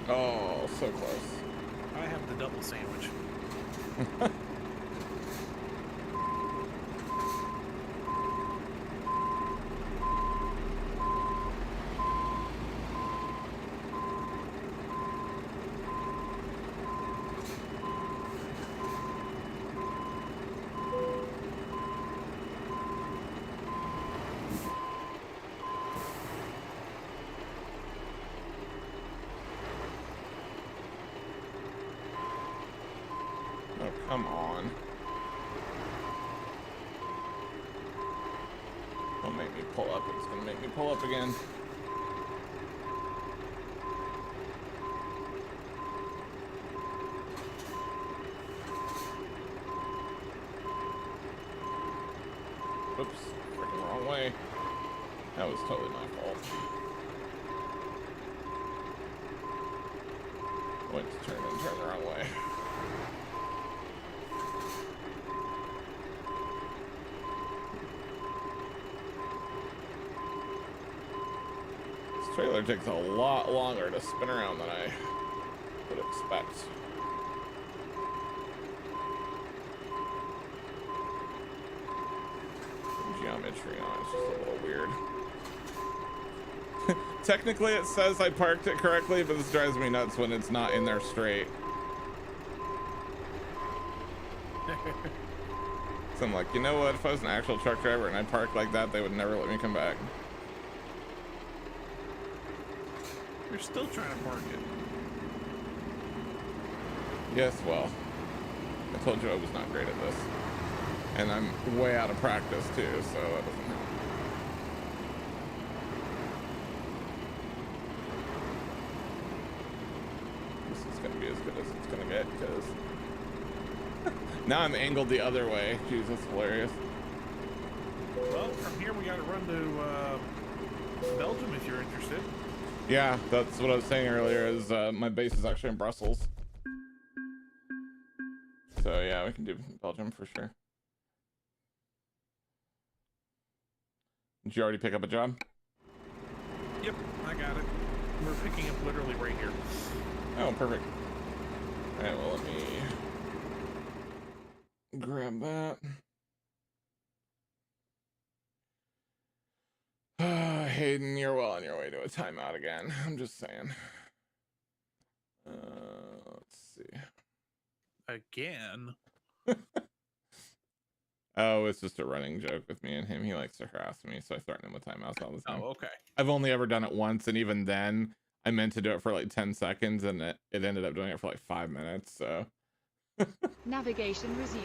Oh, so close. I have the double sandwich. Oh, come on. Don't make me pull up. It's gonna make me pull up again. Oops, freaking wrong way. That was totally my fault. Went to turn the wrong way. This trailer takes a lot longer to spin around than I would expect. Geometry on it's just a little weird. Technically it says I parked it correctly, but this drives me nuts when it's not in there straight. So I'm like, you know what, if I was an actual truck driver and I parked like that, they would never let me come back. You're still trying to park it. Yes, well, I told you I was not great at this. And I'm way out of practice too, so that doesn't help. This is gonna be as good as it's gonna get, because now I'm angled the other way. Jeez, that's hilarious. Well, from here we got to run to Belgium if you're interested. Yeah, that's what I was saying earlier, is my base is actually in Brussels. So yeah, we can do Belgium for sure. Did you already pick up a job? Yep, I got it. We're picking up literally right here. Oh, perfect. All right, well, let me grab that. Hayden, you're well on your way to a timeout again. I'm just saying. Let's see. Again? Oh, it's just a running joke with me and him. He likes to harass me, so I threaten him with timeouts all the time. Oh, okay. I've only ever done it once, and even then, I meant to do it for like 10 seconds, and it ended up doing it for like 5 minutes, so. Navigation resumed.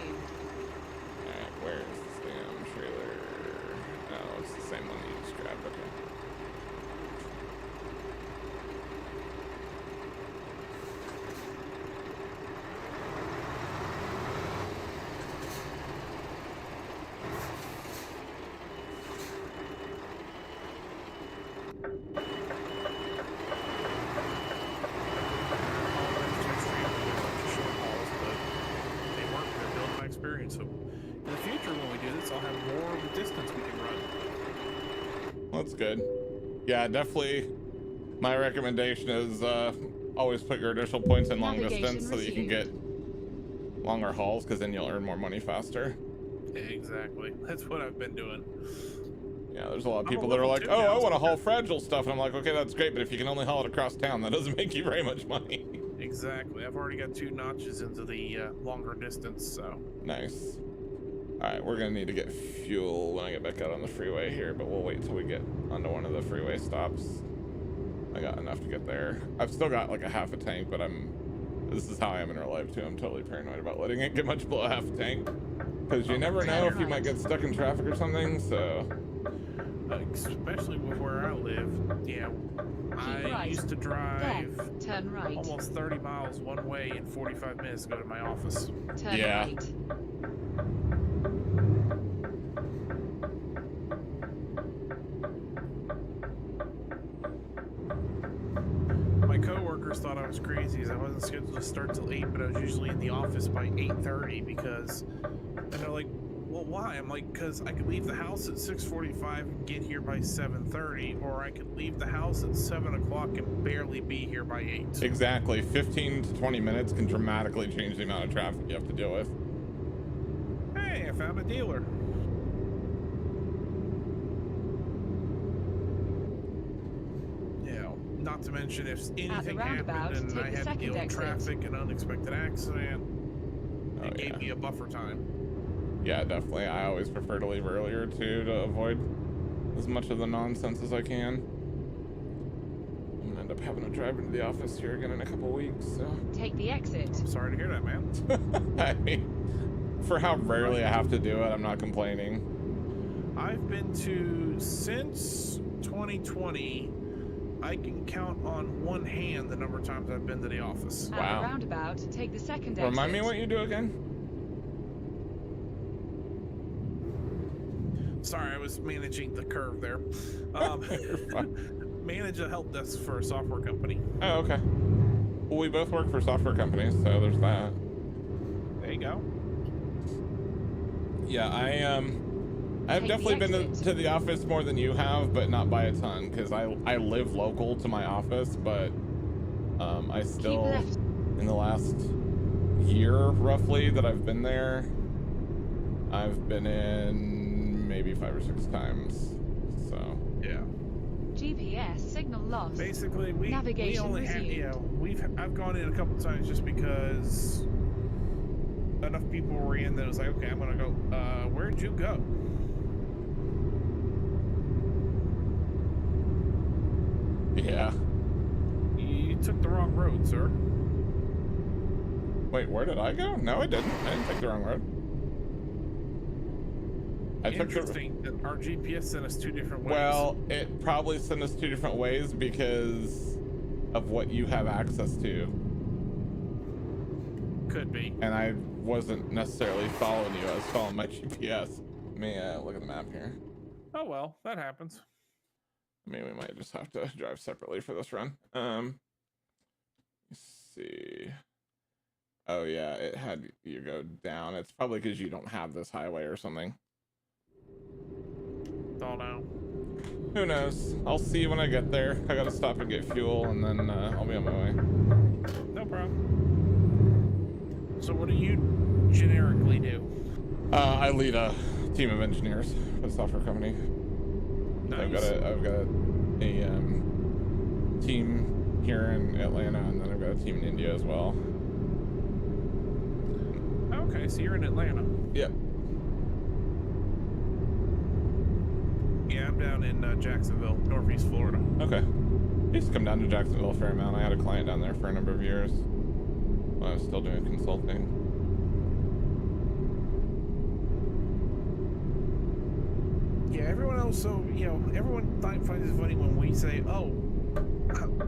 Alright, where is this damn trailer? Oh, it's the same one that you just grabbed, okay. So in the future, when we do this, I'll have more of a distance we can run. Well, that's good. Yeah, definitely. My recommendation is always put your initial points in long distance so that you can get longer hauls, because then you'll earn more money faster. Exactly. That's what I've been doing. Yeah, there's a lot of people that are like, oh, I want to haul fragile stuff. And I'm like, okay, that's great, but if you can only haul it across town, that doesn't make you very much money. Exactly. I've already got 2 notches into the longer distance, so. Nice. All right, we're going to need to get fuel when I get back out on the freeway here, but we'll wait till we get onto one of the freeway stops. I got enough to get there. I've still got like a half a tank, but this is how I am in real life too. I'm totally paranoid about letting it get much below half a tank, because you never know if you might get stuck in traffic or something, so. Especially with where I live, yeah. I used to drive turn right. almost 30 miles one way in 45 minutes to go to my office. Turn right. My coworkers thought I was crazy as I wasn't scheduled to start till 8, but I was usually in the office by 8:30 because, and they're like, well, why? I'm like, because I could leave the house at 6:45 and get here by 7:30, or I could leave the house at 7 o'clock and barely be here by 8. Exactly. 15 to 20 minutes can dramatically change the amount of traffic you have to deal with. Hey, I found a dealer. Not to mention if anything happened and I had to deal with traffic, an unexpected accident, it gave me a buffer time. Yeah, definitely. I always prefer to leave earlier too, to avoid as much of the nonsense as I can. I'm gonna end up having to drive into the office here again in a couple weeks, so. Take the exit. I'm sorry to hear that, man. I mean, for how rarely I have to do it, I'm not complaining. I've been to, since 2020, I can count on one hand the number of times I've been to the office. At the roundabout, take the second exit. Remind me what you do again? Sorry, I was managing the curve there. Manage a help desk for a software company. Oh, okay. Well, we both work for software companies, so there's that. There you go. Yeah, I've definitely been to the office more than you have, but not by a ton, because I live local to my office, but I still, in the last year roughly that I've been there, I've been in maybe 5 or 6 times, so. Yeah. GPS signal lost. Basically, we only resumed. I've gone in a couple times just because enough people were in that it was like, okay, I'm gonna go. Where'd you go? Yeah. You took the wrong road, sir. Wait, where did I go? No, I didn't. I didn't take the wrong road. Interesting that our GPS sent us 2 different ways. Well, it probably sent us 2 different ways because of what you have access to. Could be. And I wasn't necessarily following you. I was following my GPS. Let me look at the map here. Oh, well, that happens. I mean, we might just have to drive separately for this run. Let's see. Oh, yeah, it had you go down. It's probably because you don't have this highway or something. Don't know. Who knows? I'll see when I get there. I gotta stop and get fuel, and then I'll be on my way. No problem. So what do you generically do? I lead a team of engineers for the software company. Nice. I've got a team here in Atlanta, and then I've got a team in India as well. Okay, so you're in Atlanta. Yep. Yeah, I'm down in Jacksonville, Northeast Florida. Okay. I used to come down to Jacksonville a fair amount. I had a client down there for a number of years when I was still doing consulting. Yeah, everyone else, so, everyone finds it funny when we say, oh,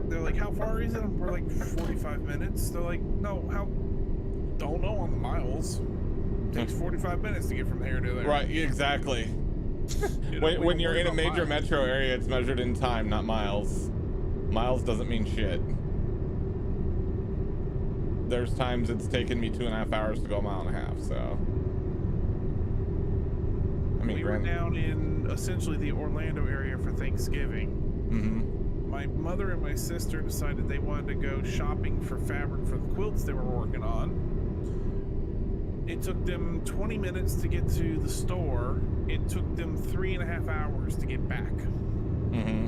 they're like, how far is it? We're like, 45 minutes. They're like, no, don't know on the miles. It takes 45 minutes to get from here to there. Right, exactly. When you're in a major metro area, it's measured in time, not miles. Miles doesn't mean shit. There's times it's taken me 2.5 hours to go a mile and a half, so. I mean, we were down in essentially the Orlando area for Thanksgiving. Mm-hmm. My mother and my sister decided they wanted to go shopping for fabric for the quilts they were working on. It took them 20 minutes to get to the store. It took them 3.5 hours to get back. Mm-hmm.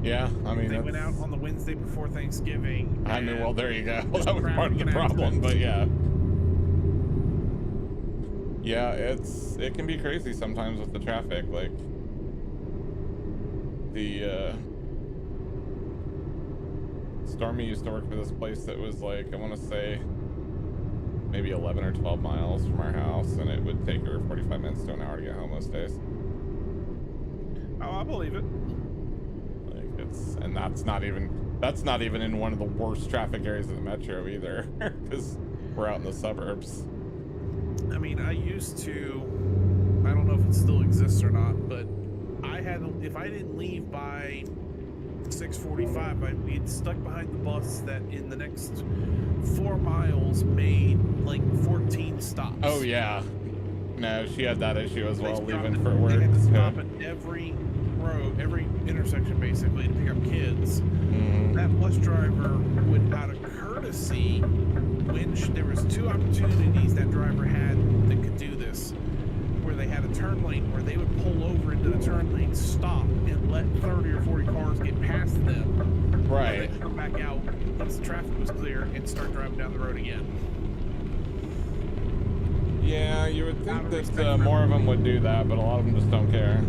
Yeah, I mean, they went out on the Wednesday before Thanksgiving. I mean, well, there you go. That was part of the problem, but yeah. Yeah, it can be crazy sometimes with the traffic. Like the Stormy used to work for this place that was like, I want to say maybe 11 or 12 miles from our house, and it would take her 45 minutes to an hour to get home most days. Oh, I believe it. Like and that's not even in one of the worst traffic areas of the metro either, because we're out in the suburbs. I mean, I used to, I don't know if it still exists or not, but if I didn't leave by 6:45, I'd be stuck behind the bus that in the next 4 miles made like 14 stops. Oh yeah. No, she had that issue as well, They leaving stopped for at- work. They had to stop Yeah. at every road, every intersection basically to pick up kids. Mhm. That bus driver would, out of courtesy, when there was 2 opportunities that driver had that could do this, where they had a turn lane where they would pull over into the turn lane, stop, and let 30 or 40 cars get past them. Right. And then come back out once the traffic was clear and start driving down the road again. Yeah, you would Out think of that respect for more of them would do that, but a lot of them just don't care. A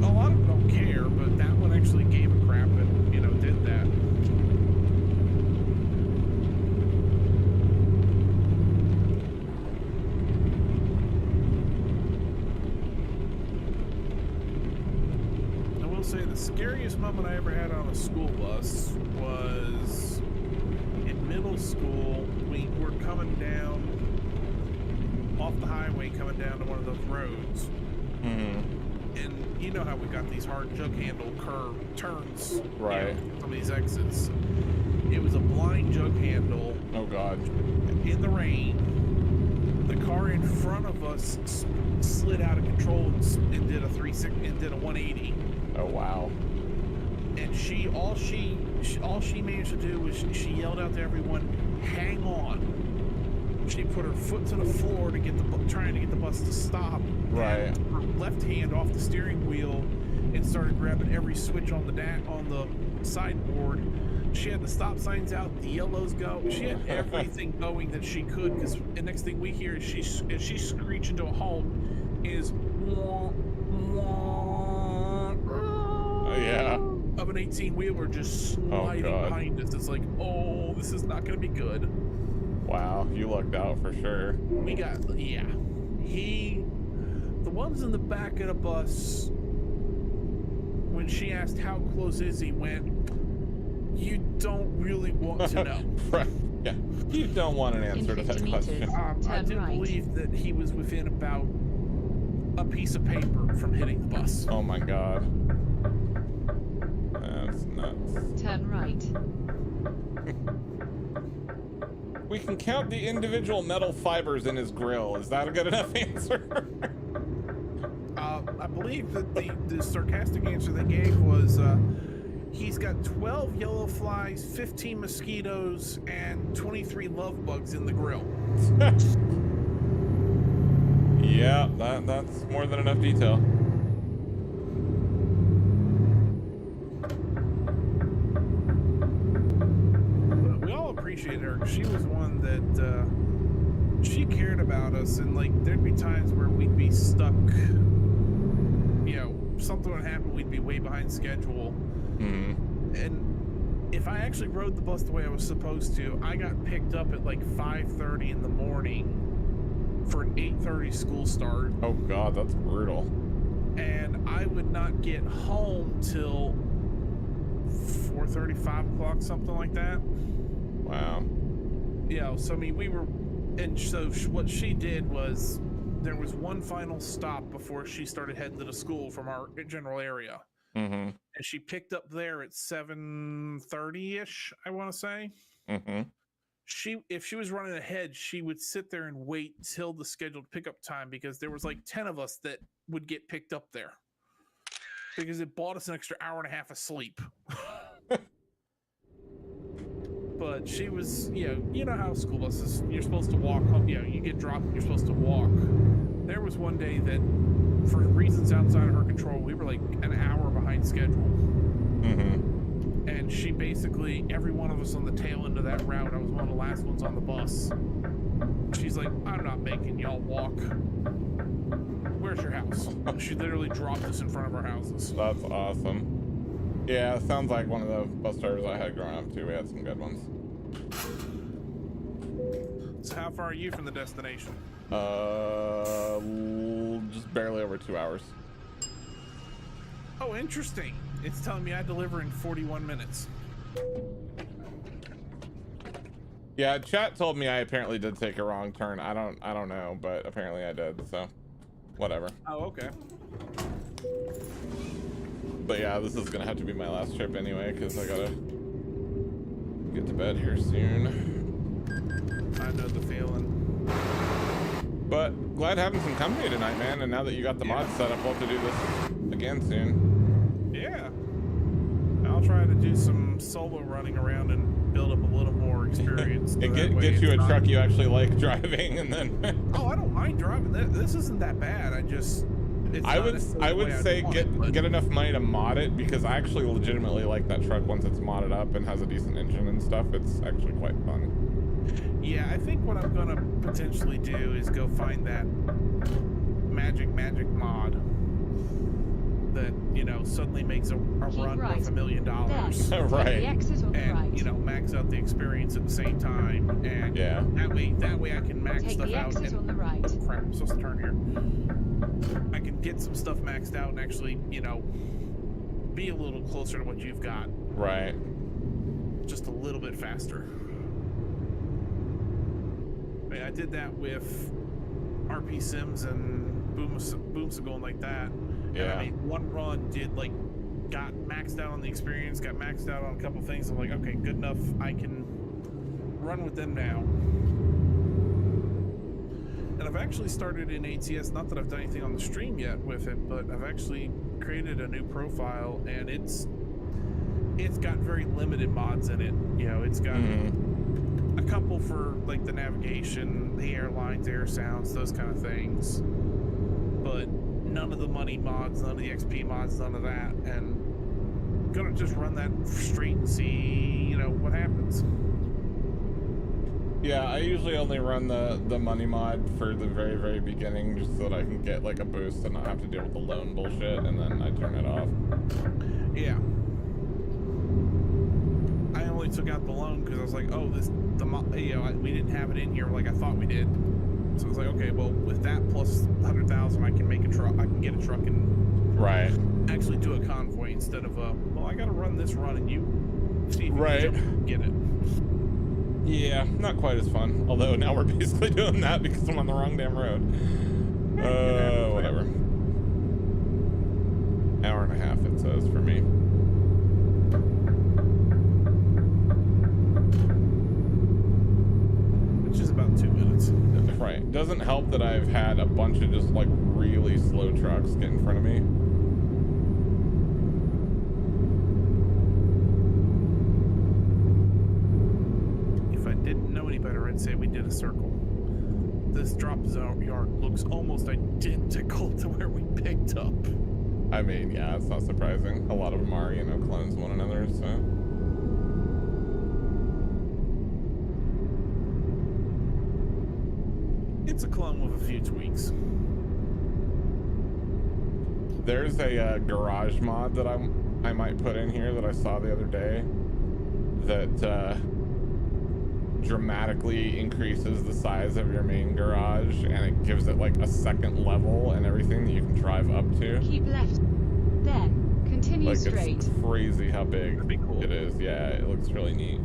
lot of them don't care, but that one actually gave a crap and, you know, did that. I will say the scariest moment I ever had on a school bus was in middle school. We were coming down off the highway, coming down to one of those roads. And you know how we got these hard jug handle curve turns, Right. You know, some of these exits. It was a blind jug handle Oh God. in the rain. The car in front of us slid out of control and did a 360 and did a 180. Oh wow. And all she managed to do was she yelled out to everyone, "Hang on." She put her foot to the floor to get trying to get the bus to stop. Right. And her left hand off the steering wheel and started grabbing every switch on the sideboard. She had the stop signs out, the yellows go. She had everything going that she could, because the next thing we hear is she screeching to a halt is wah, wah, Yeah. of an 18-wheeler just sliding God. behind us. It's like, oh, this is not going to be good. Wow, you lucked out for sure. We got, yeah. The ones in the back of the bus, when she asked how close is he, went, you don't really want to know. Right. Yeah. You don't want an answer to In that 50 question. meters. I Turn do right. believe that he was within about a piece of paper from hitting the bus. Oh my God. That's nuts. Turn right. We can count the individual metal fibers in his grill. Is that a good enough answer? I believe that the sarcastic answer they gave was he's got 12 yellow flies, 15 mosquitoes, and 23 love bugs in the grill. Yeah, that's more than enough detail. We all appreciate her. She was one that she cared about us, and like there'd be times where we'd be stuck. You know, something would happen, we'd be way behind schedule. And if I actually rode the bus the way I was supposed to, I got picked up at like 5:30 in the morning for an 8:30 school start. Oh God, that's brutal. And I would not get home till 4:30, 5 o'clock, something like that. Wow. Yeah, so I mean, and so what she did was there was one final stop before she started heading to the school from our general area. Mm-hmm. And she picked up there at 7:30-ish, I want to say. Mm-hmm. If she was running ahead, she would sit there and wait till the scheduled pickup time, because there was like 10 of us that would get picked up there because it bought us an extra hour and a half of sleep. But she was, you know how school buses, you're supposed to walk home, you get dropped and you're supposed to walk. There was one day that, for reasons outside of her control, we were like an hour behind schedule. Mm-hmm. And she basically, every one of us on the tail end of that route, I was one of the last ones on the bus. She's like, I'm not making y'all walk. Where's your house? And she literally dropped us in front of our houses. That's awesome. Yeah, sounds like one of the bus drivers I had growing up too. We had some good ones. So how far are you from the destination? Just barely over 2 hours. Oh, interesting. It's telling me I deliver in 41 minutes. Yeah, chat told me I apparently did take a wrong turn. I don't know, but apparently I did, so whatever. Oh, okay. But yeah, this is gonna have to be my last trip anyway, because I gotta get to bed here soon. I know the feeling. But glad having some company tonight, man. And now that you got the mod set up, we'll have to do this again soon. Yeah. I'll try to do some solo running around and build up a little more experience. And get you a truck you actually like driving, and then. Oh, I don't mind driving. This isn't that bad. I would say get enough money to mod it, because I actually legitimately like that truck once it's modded up and has a decent engine and stuff. It's actually quite fun. Yeah, I think what I'm gonna potentially do is go find that magic mod that, you know, suddenly makes a run worth $1 million. Right. And, you know, max out the experience at the same time. And yeah, that way I can max Take stuff the out. exit on the right. Crap, I'm supposed to turn here. I can get some stuff maxed out and actually, you know, be a little closer to what you've got. Right. Just a little bit faster. I did that with RP Sims and Boomsa going like that. Yeah. And I made one run, got maxed out on the experience, got maxed out on a couple things. I'm like, okay, good enough. I can run with them now. And I've actually started in ATS, not that I've done anything on the stream yet with it, but I've actually created a new profile, and it's got very limited mods in it. You know, it's got a couple for like the navigation, the airlines, air sounds, those kind of things. But none of the money mods, none of the XP mods, none of that. And I'm gonna just run that straight and see, you know, what happens. Yeah, I usually only run the money mod for the very, very beginning, just so that I can get like a boost and not have to deal with the loan bullshit, and then I turn it off. Yeah. I only took out the loan because I was like, oh, we didn't have it in here like I thought we did. So I was like, okay, well, with that plus 100,000, I can make a truck. I can get a truck and actually do a convoy instead of well, I got to run this run and you see if you can get it. Yeah, not quite as fun. Although now we're basically doing that because I'm on the wrong damn road. Whatever. Hour and a half it says for me. Which is about 2 minutes. Right. Doesn't help that I've had a bunch of just like really slow trucks get in front of me. Didn't know any better, I'd say we did a circle. This drop yard looks almost identical to where we picked up. I mean, yeah, it's not surprising. A lot of them are, you know, clones of one another, so. It's a clone with a few tweaks. There's a garage mod that I might put in here that I saw the other day that dramatically increases the size of your main garage, and it gives it like a second level and everything that you can drive up to. Keep left, then continue like, straight. It's crazy how big cool. it is. Yeah, it looks really neat.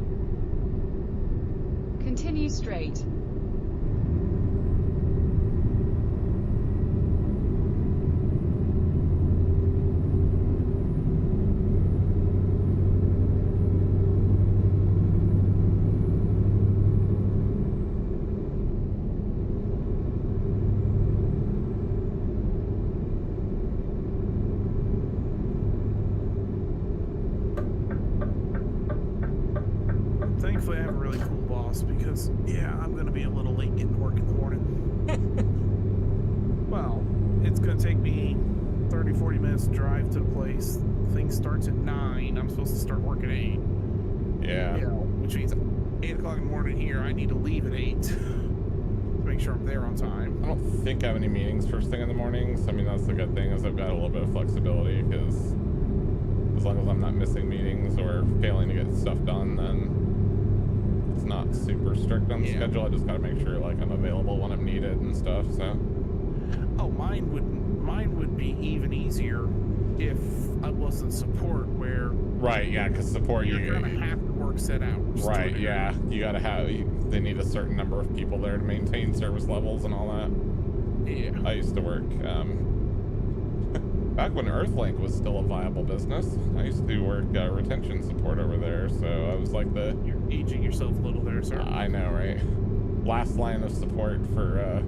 Continue straight. Thankfully, I have a really cool boss because, yeah, I'm going to be a little late getting to work in the morning. Well, it's going to take me 30, 40 minutes to drive to the place. Thing starts at 9. I'm supposed to start work at 8. Yeah. Which means 8 o'clock in the morning here, I need to leave at 8 to make sure I'm there on time. I don't think I have any meetings first thing in the morning, so I mean, that's the good thing, is I've got a little bit of flexibility, because as long as I'm not missing meetings or failing to get stuff done, then it's not super strict on the schedule. I just gotta make sure like I'm available when I'm needed and stuff. So. Oh, mine would be even easier if I wasn't support, where. Right. Yeah, because support you're gonna have to work set hours. Right. Yeah. You gotta have. They need a certain number of people there to maintain service levels and all that. Yeah. I used to work. Back when Earthlink was still a viable business, I used to work retention support over there, so I was like You're aging yourself a little there, sir. I know, right? Last line of support for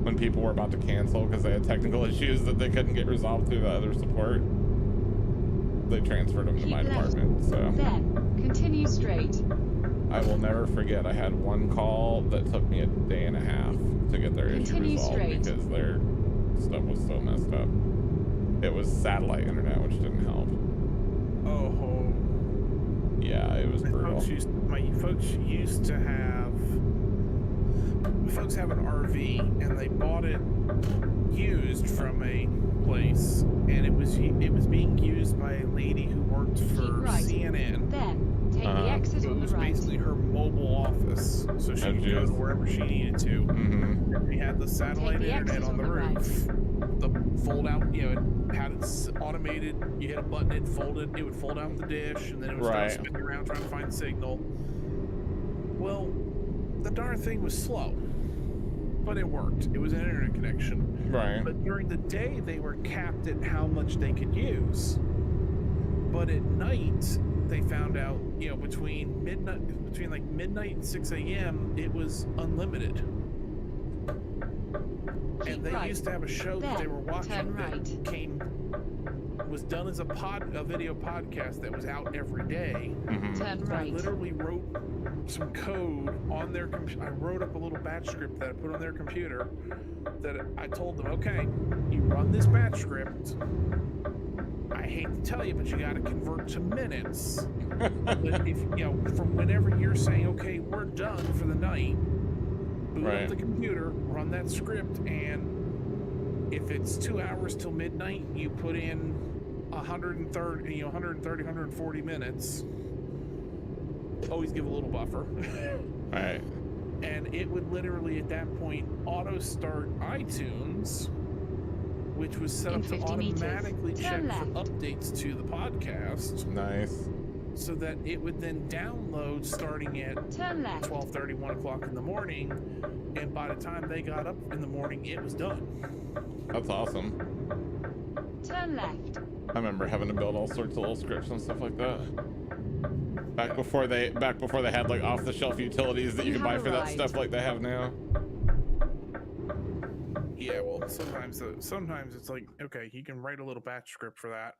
when people were about to cancel because they had technical issues that they couldn't get resolved through the other support. They transferred them to my department. So then continue straight. I will never forget. I had one call that took me a day and a half to get their issue resolved because their stuff was so messed up. It was satellite internet, which didn't help. Oh. Yeah, it was brutal. Folks have an RV and they bought it used from a place, and it was being used by a lady who worked for CNN. Then take the exit on the right. It was basically her mobile office, so she could go to wherever she needed to. And we had the satellite internet on the roof. The fold out, you know, it had it automated. You hit a button, it would fold out the dish, and then it would start spinning around trying to find signal. Well, the darn thing was slow, but it worked. It was an internet connection. Right. But during the day, they were capped at how much they could use. But at night, they found out, you know, between like midnight and 6 a.m., it was unlimited. And they used to have a show that they were watching that was done as a video podcast that was out every day. Turn right. I literally wrote some code on their computer. I wrote up a little batch script that I put on their computer that I told them, okay, you run this batch script. I hate to tell you, but you got to convert to minutes. But if, you know, from whenever you're saying, okay, we're done for the night, boot up the computer, run that script, and if it's 2 hours till midnight, you put in 130, 140 minutes. Always give a little buffer. Right. And it would literally at that point auto start iTunes, which was set up to automatically check for updates to the podcast. Nice. So that it would then download starting at 12:30, 1 o'clock in the morning, and by the time they got up in the morning, it was done. That's awesome. Turn left. I remember having to build all sorts of little scripts and stuff like that. Back before they had like off-the-shelf utilities that you could buy for that stuff like they have now. Yeah, well, sometimes it's like, okay, you can write a little batch script for that.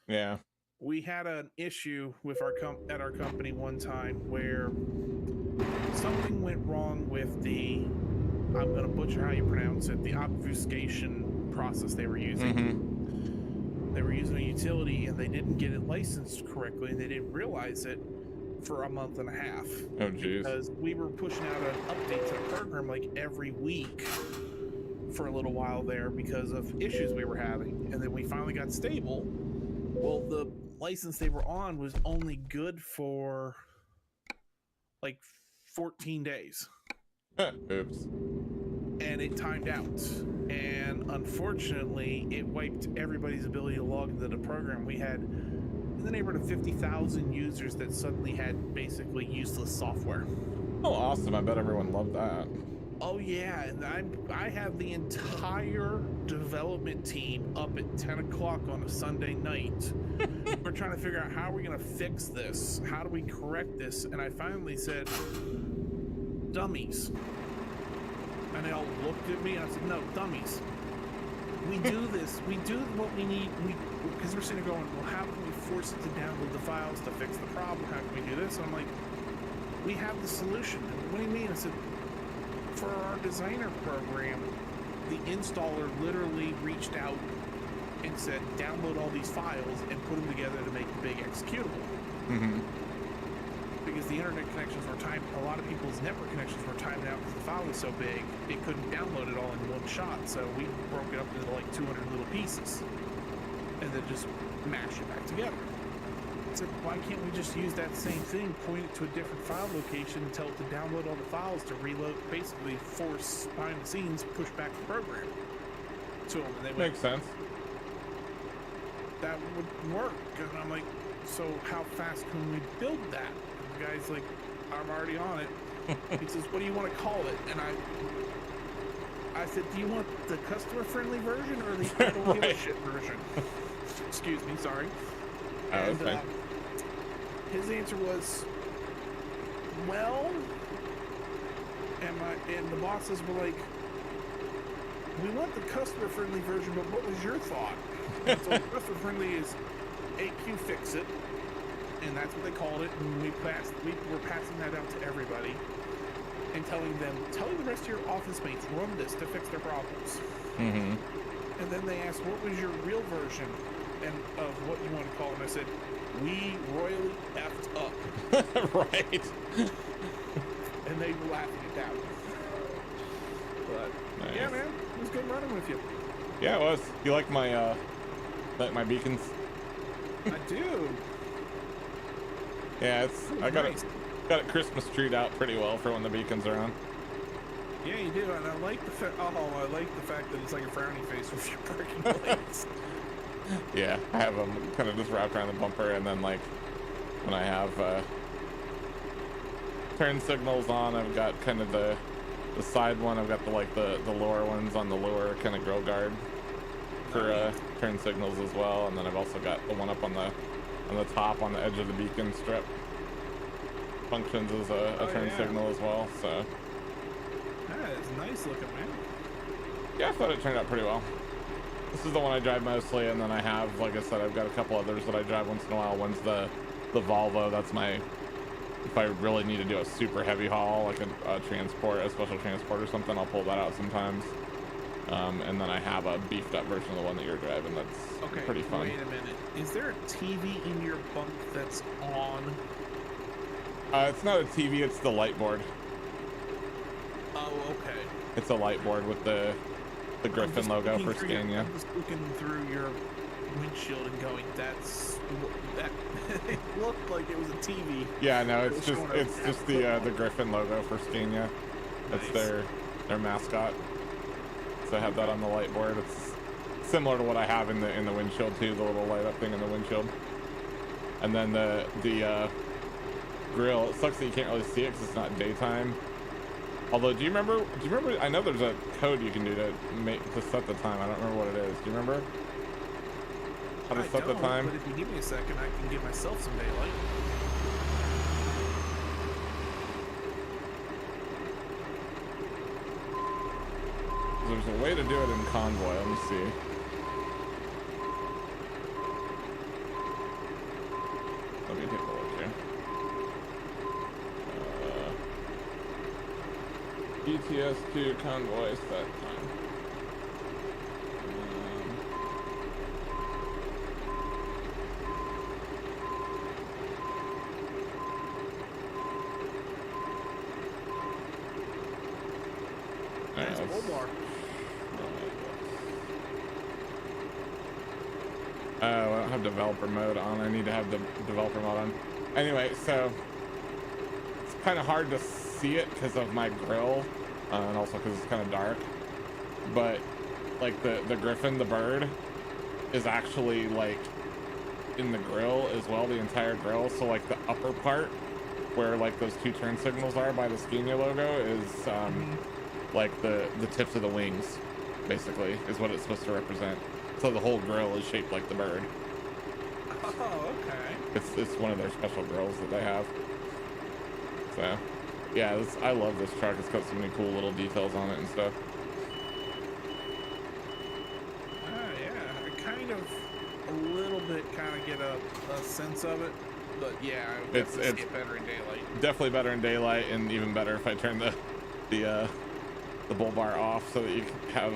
Yeah. We had an issue with at our company one time where something went wrong with the, I'm going to butcher how you pronounce it, the obfuscation process they were using. They were using a utility and they didn't get it licensed correctly, and they didn't realize it for a month and a half. Oh, geez. Because we were pushing out an update to the program like every week for a little while there because of issues we were having. And then we finally got stable. Well, the license they were on was only good for like 14 days. Oops. And it timed out. And unfortunately, it wiped everybody's ability to log into the program. We had in the neighborhood of 50,000 users that suddenly had basically useless software. Oh, awesome. I bet everyone loved that. Oh, yeah. And I have the entire development team up at 10 o'clock on a Sunday night. We're trying to figure out how we're going to fix this. How do we correct this? And I finally said, dummies. And they all looked at me and I said, no, dummies. We do this. We do what we need. Because we're sitting there going, well, how can we force it to download the files to fix the problem? How can we do this? And I'm like, we have the solution. What do you mean? I said, for our designer program, the installer literally reached out and said, download all these files and put them together to make a big executable. Because the internet connections were timed, a lot of people's network connections were timed out because the file was so big, it couldn't download it all in one shot. So we broke it up into like 200 little pieces and then just mash it back together. So why can't we just use that same thing, point it to a different file location, and tell it to download all the files to reload, basically force behind the scenes, push back the program to them. And they Makes sense. That would work. And I'm like, so how fast can we build that? And the guy's like, I'm already on it. He says, what do you want to call it? And I said, do you want the customer-friendly version or the I don't give a shit version? Excuse me, sorry. And his answer was, well, and the bosses were like, we want the customer-friendly version, but what was your thought? And so customer-friendly is AQ Fix It, and that's what they called it. And we were passing that out to everybody and telling the rest of your office mates, run this to fix their problems. Mm-hmm. And then they asked, what was your real version and of what you want to call it? And I said, we royally effed up. Right. And they were laughing it down. But Nice. yeah, man, it was good running with you. Yeah, it was. You like my beacons? I do. Yeah, it's I got Nice. got it Christmas treed out pretty well for when the beacons are on. Yeah, you do, and I like the fact that it's like a frowny face with your parking lights. Yeah, I have them kind of just wrapped around the bumper, and then like when I have turn signals on, I've got kind of the side one. I've got the lower ones on the lower kind of grill guard for turn signals as well, and then I've also got the one up on the top on the edge of the beacon strip. Functions as a turn signal as well. So That is nice looking, man. yeah, I thought it turned out pretty well. This is the one I drive mostly, and then I have, like I said, I've got a couple others that I drive once in a while. One's the Volvo. That's my, if I really need to do a super heavy haul, like a transport, a special transport or something, I'll pull that out sometimes. And then I have a beefed up version of the one that you're driving. That's pretty fun. Wait a minute. Is there a TV in your bunk that's on? It's not a TV, it's the light board. Oh, okay. It's a light board with the Griffin logo for Scania. I'm just looking through your windshield and going, that it looked like it was a TV. Yeah, no, it's just the Griffin logo for Scania. That's Nice. their mascot. So I have that on the light board. It's similar to what I have in the windshield too, the little light up thing in the windshield. And then the grill, it sucks that you can't really see it because it's not daytime. Although, do you remember? I know there's a code you can do to set the time. I don't remember what it is. Do you remember how to set the time? But if you give me a second, I can give myself some daylight. There's a way to do it in Convoy. Let me see. Let me take a look here. ETS2 Convoy set time. Nice bull bar. I don't have developer mode on. I need to have the developer mode on. Anyway, so it's kind of hard to see it because of my grill, and also because it's kind of dark. But like the Griffin, the bird, is actually like in the grill as well, the entire grill. So like the upper part where like those two turn signals are by the Scania logo is like the tips of the wings, basically, is what it's supposed to represent. So the whole grill is shaped like the bird. Oh, okay. It's one of their special grills that they have. So yeah, I love this truck. It's got so many cool little details on it and stuff. Yeah, I kind of a little bit get a sense of it, but yeah, I would It's definitely see it better in daylight. definitely better in daylight, and even better if I turn the bull bar off so that you can have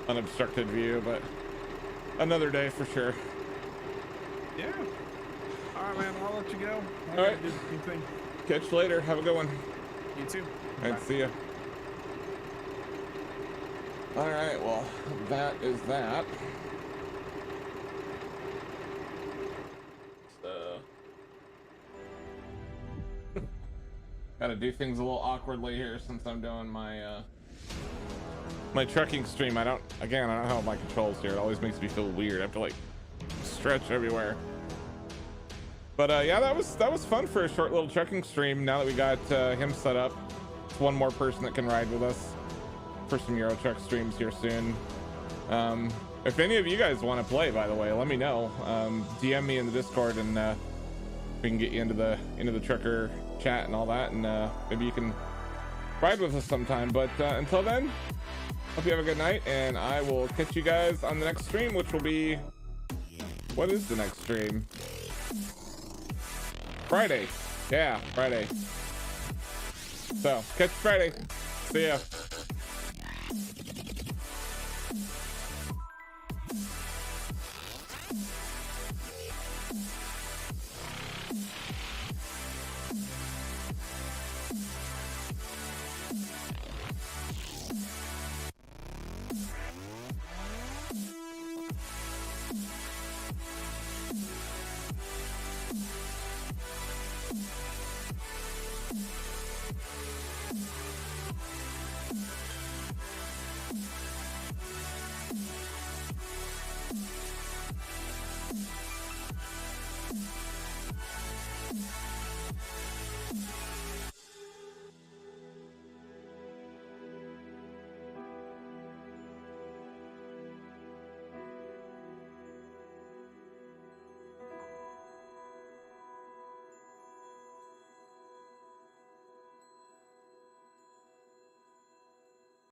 unobstructed view. But another day for sure. Yeah. All right, man. I'll let you go. All right. Do the same thing. Catch you later. Have a good one. You too. All right, see ya. All right, well, that is that. So, gotta do things a little awkwardly here since I'm doing my my trucking stream. I don't have my controls here. It always makes me feel weird. I have to like stretch everywhere. But yeah, that was fun for a short little trucking stream. Now that we got him set up, it's one more person that can ride with us for some Euro Truck streams here soon. If any of you guys want to play, by the way, let me know. DM me in the Discord, and we can get you into the trucker chat and all that, and maybe you can ride with us sometime. But until then, Hope you have a good night, and I will catch you guys on the next stream, which will be, what is the next stream? Friday. Yeah, Friday. So catch you Friday. See ya.